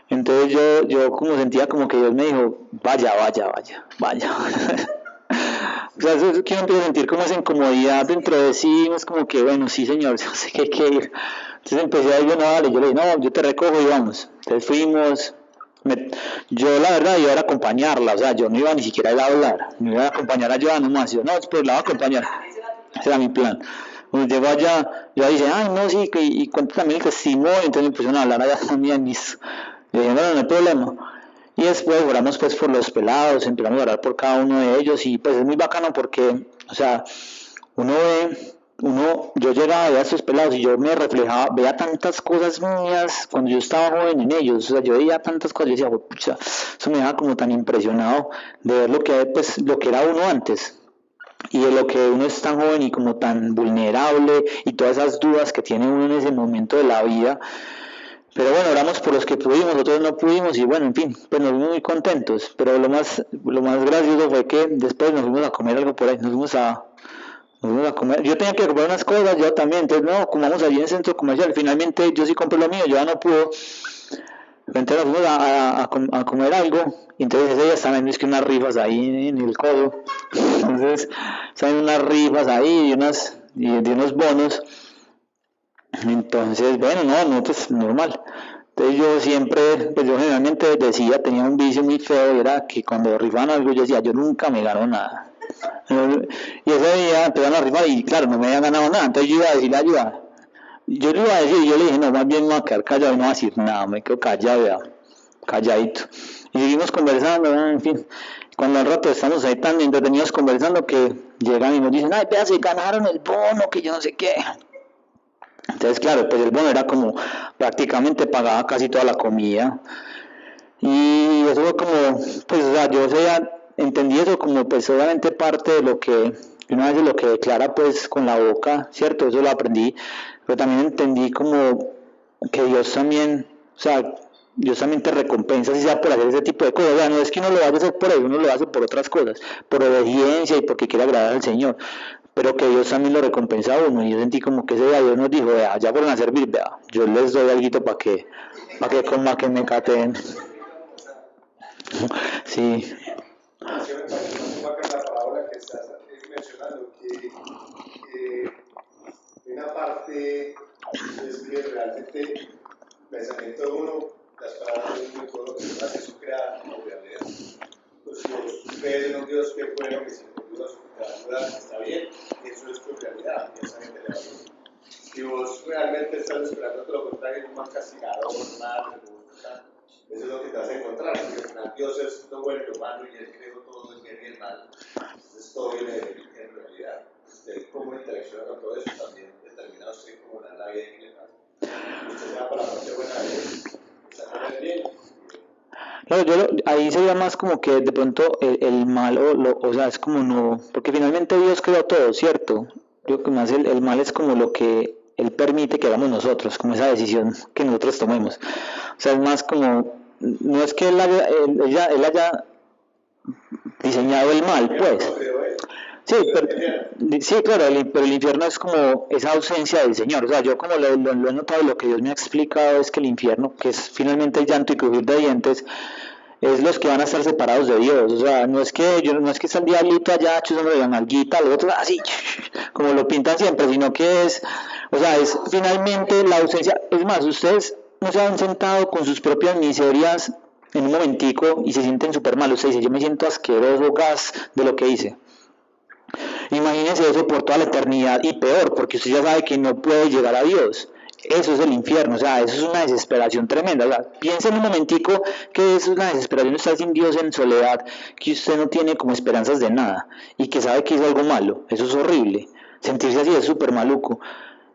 Entonces yo como sentía como que Dios me dijo, vaya. O sea, eso que uno empieza a sentir como esa incomodidad dentro de sí, es como que, bueno, sí señor, yo sé que hay que ir. Entonces empecé a ir, yo le dije, no, yo te recojo y vamos. Entonces fuimos, yo la verdad iba a acompañarla, o sea, yo no iba ni siquiera a ir a hablar, me iba a acompañar a Joa nomás, yo no, pues la voy a acompañar, ese era mi plan. Cuando llego allá, yo dije, ay no, sí, y cuento también el testimonio, entonces me pusieron a hablar allá también, listo. Le dije, no hay problema. Y después oramos pues por los pelados, empezamos a orar por cada uno de ellos y pues es muy bacano porque, o sea, yo llegaba a ver a esos pelados y yo me reflejaba, veía tantas cosas mías cuando yo estaba joven en ellos, o sea, yo veía tantas cosas, yo decía, pucha, eso me dejaba como tan impresionado de ver lo que era uno antes. Y de lo que uno es tan joven y como tan vulnerable y todas esas dudas que tiene uno en ese momento de la vida. Pero bueno, oramos por los que pudimos, otros no pudimos y bueno, en fin, pues nos fuimos muy contentos. Pero lo más gracioso fue que después nos fuimos a comer algo por ahí, nos fuimos a comer. Yo tenía que comprar unas cosas, yo también, entonces no, comamos allí en el centro comercial. Finalmente yo sí compré lo mío, yo ya no pudo. Entonces nos fuimos a comer algo y entonces ese día estaban es que unas rifas ahí en el codo. Entonces estaban unas rifas ahí de unos bonos. Entonces, bueno, no, pues normal. Entonces yo generalmente tenía un vicio muy feo, y era que cuando rifaban algo yo decía, yo nunca me gano nada. Y ese día empezaron a rifar y claro, no me habían ganado nada, entonces yo iba a decirle ayuda. Yo le iba a decir, yo le dije, no, más bien me voy a quedar callado y no voy a decir nada, me quedo calladito. Y seguimos conversando, en fin. Cuando al rato estamos ahí tan entretenidos conversando que llegan y nos dicen, ay, vea, se ganaron el bono, que yo no sé qué. Entonces, claro, pues el bono era como prácticamente pagaba casi toda la comida. Y eso fue como, pues, o sea, entendí eso como, pues, obviamente parte de lo que una vez lo que declara, pues, con la boca, ¿cierto? Eso lo aprendí, pero también entendí como que Dios también, o sea, Dios también te recompensa si sea por hacer ese tipo de cosas. O sea, no es que uno lo vaya a hacer por eso, uno lo hace por otras cosas, por obediencia y porque quiere agradar al Señor. Pero que Dios también lo recompensa a uno, y yo sentí como que ese día Dios nos dijo, vea, ya fueron a servir, vea, yo les doy algo para que me caten. Sí. La parábola que estás mencionando, que una parte es que realmente el pensamiento de uno, las palabras de uno y todo lo que se hace, eso crea una realidad. Pues si vos crees en un Dios que es bueno, que si Dios te ayuda, está bien, eso es tu realidad, y esa gente le va bien. Si vos realmente estás esperando que lo contrario, un mal castigador, mal, eso es lo que te vas a encontrar, porque al final Dios es lo bueno y lo malo, y Él creó todo el bien y el mal. Entonces todo viene en realidad. Usted cómo interacciona con todo eso también determina usted cómo la vida y le pasa. Usted se va para la parte buena de Dios, sacar el bien. Claro, ahí sería más como que de pronto el mal, o sea, es como no, porque finalmente Dios creó todo, ¿cierto? Yo creo que más el mal es como lo que Él permite que hagamos nosotros, como esa decisión que nosotros tomemos. O sea, es más como, no es que Él haya diseñado el mal, pues. Sí, claro, pero el infierno es como esa ausencia del Señor. O sea, yo como lo he notado, lo que Dios me ha explicado es que el infierno, que es finalmente el llanto y crujir de dientes, es los que van a estar separados de Dios. O sea, no es que está el diablito allá chuzando la nalguita, los otros así, como lo pintan siempre, sino que es finalmente la ausencia. Es más, ustedes no se han sentado con sus propias miserias en un momentico y se sienten súper mal. Usted dice, yo me siento asqueroso, gas de lo que hice. Imagínense eso por toda la eternidad y peor, porque usted ya sabe que no puede llegar a Dios. eso es el infierno, o sea, eso es una desesperación tremenda. O sea, piensen un momentico que eso es una desesperación, estar sin Dios en soledad, que usted no tiene como esperanzas de nada y que sabe que hizo algo malo. Eso es horrible. Sentirse así es súper maluco.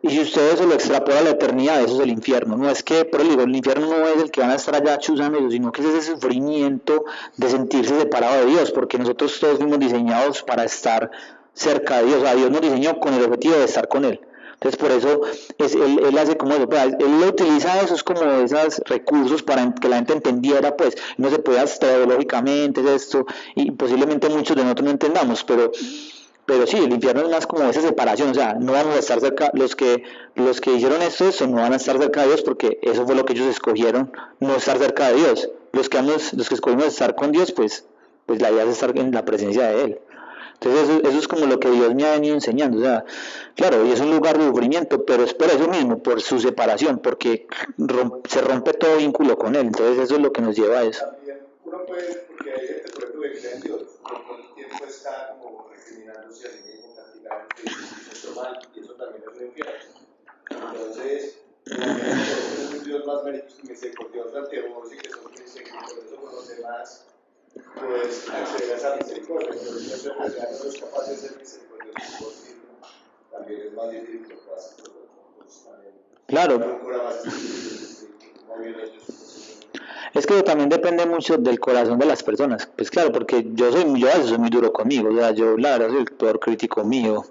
Y si usted eso lo extrapola a la eternidad, eso es el infierno. No es que, por eso digo, el infierno no es el que van a estar allá chuzando ellos, sino que es ese sufrimiento de sentirse separado de Dios, porque nosotros todos fuimos diseñados para estar cerca de Dios. O sea, Dios nos diseñó con el objetivo de estar con Él. Entonces por eso él hace como eso, pues, él utiliza esos como esos recursos para que la gente entendiera, pues no se puede hasta teológicamente esto, y posiblemente muchos de nosotros no entendamos, pero sí, el infierno es más como esa separación, o sea, no vamos a estar cerca, los que hicieron esto no van a estar cerca de Dios porque eso fue lo que ellos escogieron, no estar cerca de Dios. Los que escogimos estar con Dios, pues la idea es estar en la presencia de Él. Entonces eso es como lo que Dios me ha venido enseñando, o sea, claro, y es un lugar de sufrimiento, pero es por eso mismo, por su separación, porque se rompe todo vínculo con Él, entonces eso es lo que nos lleva a eso. También uno puede, porque hay gente, por ejemplo, que cree en Dios, pero todo el tiempo está como recriminándose a sí mismo, castigándose y hizo esto mal, y eso también es un infierno. Entonces, es un Dios más misericordioso ante vos y que sos misericordioso con los demás, pues acceder a esa misericordia. Entonces, yo creo que ya no sos capaz de ser misericordioso por ti, también es más difícil que lo puedas hacer por otros también. Claro. Es que también depende mucho del corazón de las personas. Pues claro, porque yo a veces soy muy duro conmigo, o sea, yo la verdad soy el peor crítico mío.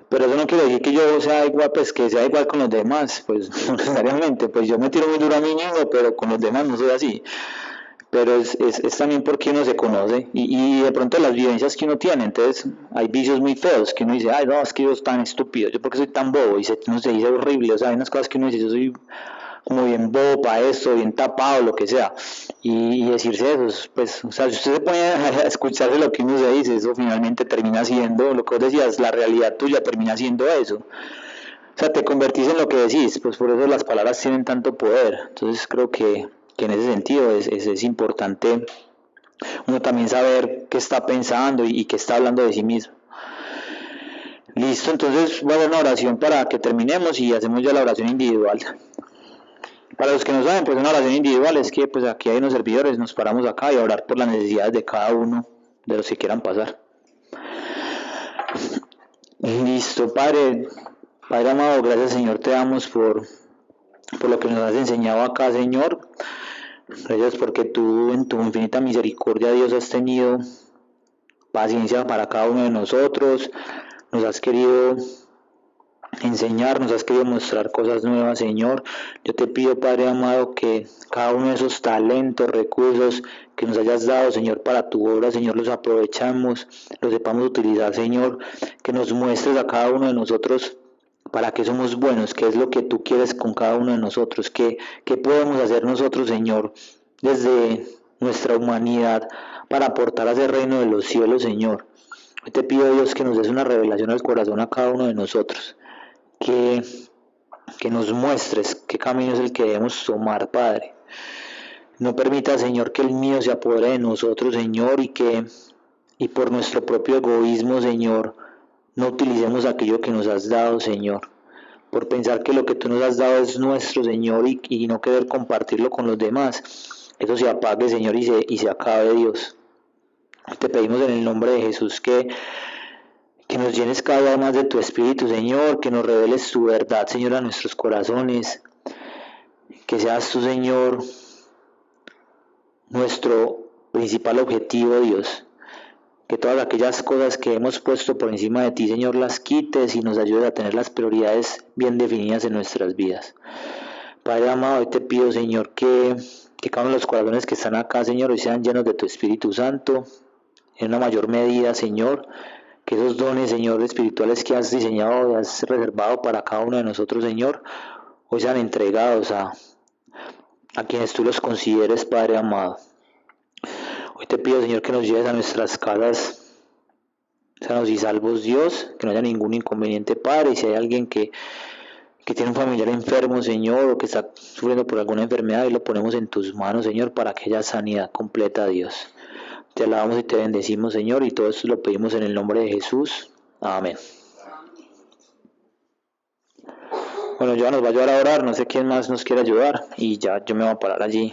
Pero eso no quiere decir que yo sea igual, pues que sea igual con los demás, pues no necesariamente, pues yo me tiro muy duro a mí mismo, pero con los demás no soy así. Pero es también porque uno se conoce y de pronto las vivencias que uno tiene, entonces hay vicios muy feos que uno dice, ay no, es que yo soy tan estúpido, yo porque soy tan bobo, y uno se dice horrible, o sea, hay unas cosas que uno dice, yo soy como bien bobo para esto, bien tapado, lo que sea, y decirse eso, pues, o sea, si usted se pone a escucharse lo que uno se dice, eso finalmente termina siendo, lo que vos decías, la realidad tuya termina siendo eso. O sea, te convertís en lo que decís, pues por eso las palabras tienen tanto poder. Entonces creo que en ese sentido es importante uno también saber qué está pensando y qué está hablando de sí mismo. Listo, entonces voy a hacer una oración para que terminemos y hacemos ya la oración individual. Para los que no saben, pues una oración individual es que pues aquí hay unos servidores, nos paramos acá y a orar por las necesidades de cada uno de los que quieran pasar. Listo, Padre amado, gracias Señor, te damos por lo que nos has enseñado acá, Señor. Gracias porque tú en tu infinita misericordia, Dios, has tenido paciencia para cada uno de nosotros, nos has querido enseñar, nos has querido mostrar cosas nuevas, Señor. Yo te pido, Padre amado, que cada uno de esos talentos, recursos que nos hayas dado, Señor, para tu obra, Señor, los aprovechamos, los sepamos utilizar, Señor, que nos muestres a cada uno de nosotros para qué somos buenos, qué es lo que tú quieres con cada uno de nosotros, qué podemos hacer nosotros, Señor, desde nuestra humanidad para aportar a ese reino de los cielos, Señor. Hoy te pido, Dios, que nos des una revelación al corazón a cada uno de nosotros, que nos muestres qué camino es el que debemos tomar, Padre. No permita, Señor, que el mío se apodere de nosotros, Señor, y por nuestro propio egoísmo, Señor, no utilicemos aquello que nos has dado, Señor, por pensar que lo que tú nos has dado es nuestro, Señor, y no querer compartirlo con los demás. Eso se apague, Señor, y se acabe, Dios. Te pedimos en el nombre de Jesús que nos llenes cada vez más de tu Espíritu, Señor, que nos reveles tu verdad, Señor, a nuestros corazones, que seas tú, Señor, nuestro principal objetivo, Dios. Que todas aquellas cosas que hemos puesto por encima de ti, Señor, las quites y nos ayudes a tener las prioridades bien definidas en nuestras vidas. Padre amado, hoy te pido, Señor, que cada uno de los corazones que están acá, Señor, hoy sean llenos de tu Espíritu Santo, en una mayor medida, Señor, que esos dones, Señor, espirituales que has diseñado y has reservado para cada uno de nosotros, Señor, hoy sean entregados a quienes tú los consideres, Padre amado. Hoy te pido, Señor, que nos lleves a nuestras casas sanos y salvos, Dios, que no haya ningún inconveniente, Padre, y si hay alguien que tiene un familiar enfermo, Señor, o que está sufriendo por alguna enfermedad, y lo ponemos en tus manos, Señor, para que haya sanidad completa, Dios. Te alabamos y te bendecimos, Señor, y todo esto lo pedimos en el nombre de Jesús. Amén. Bueno, ya nos va a ayudar a orar, no sé quién más nos quiere ayudar y ya yo me voy a parar allí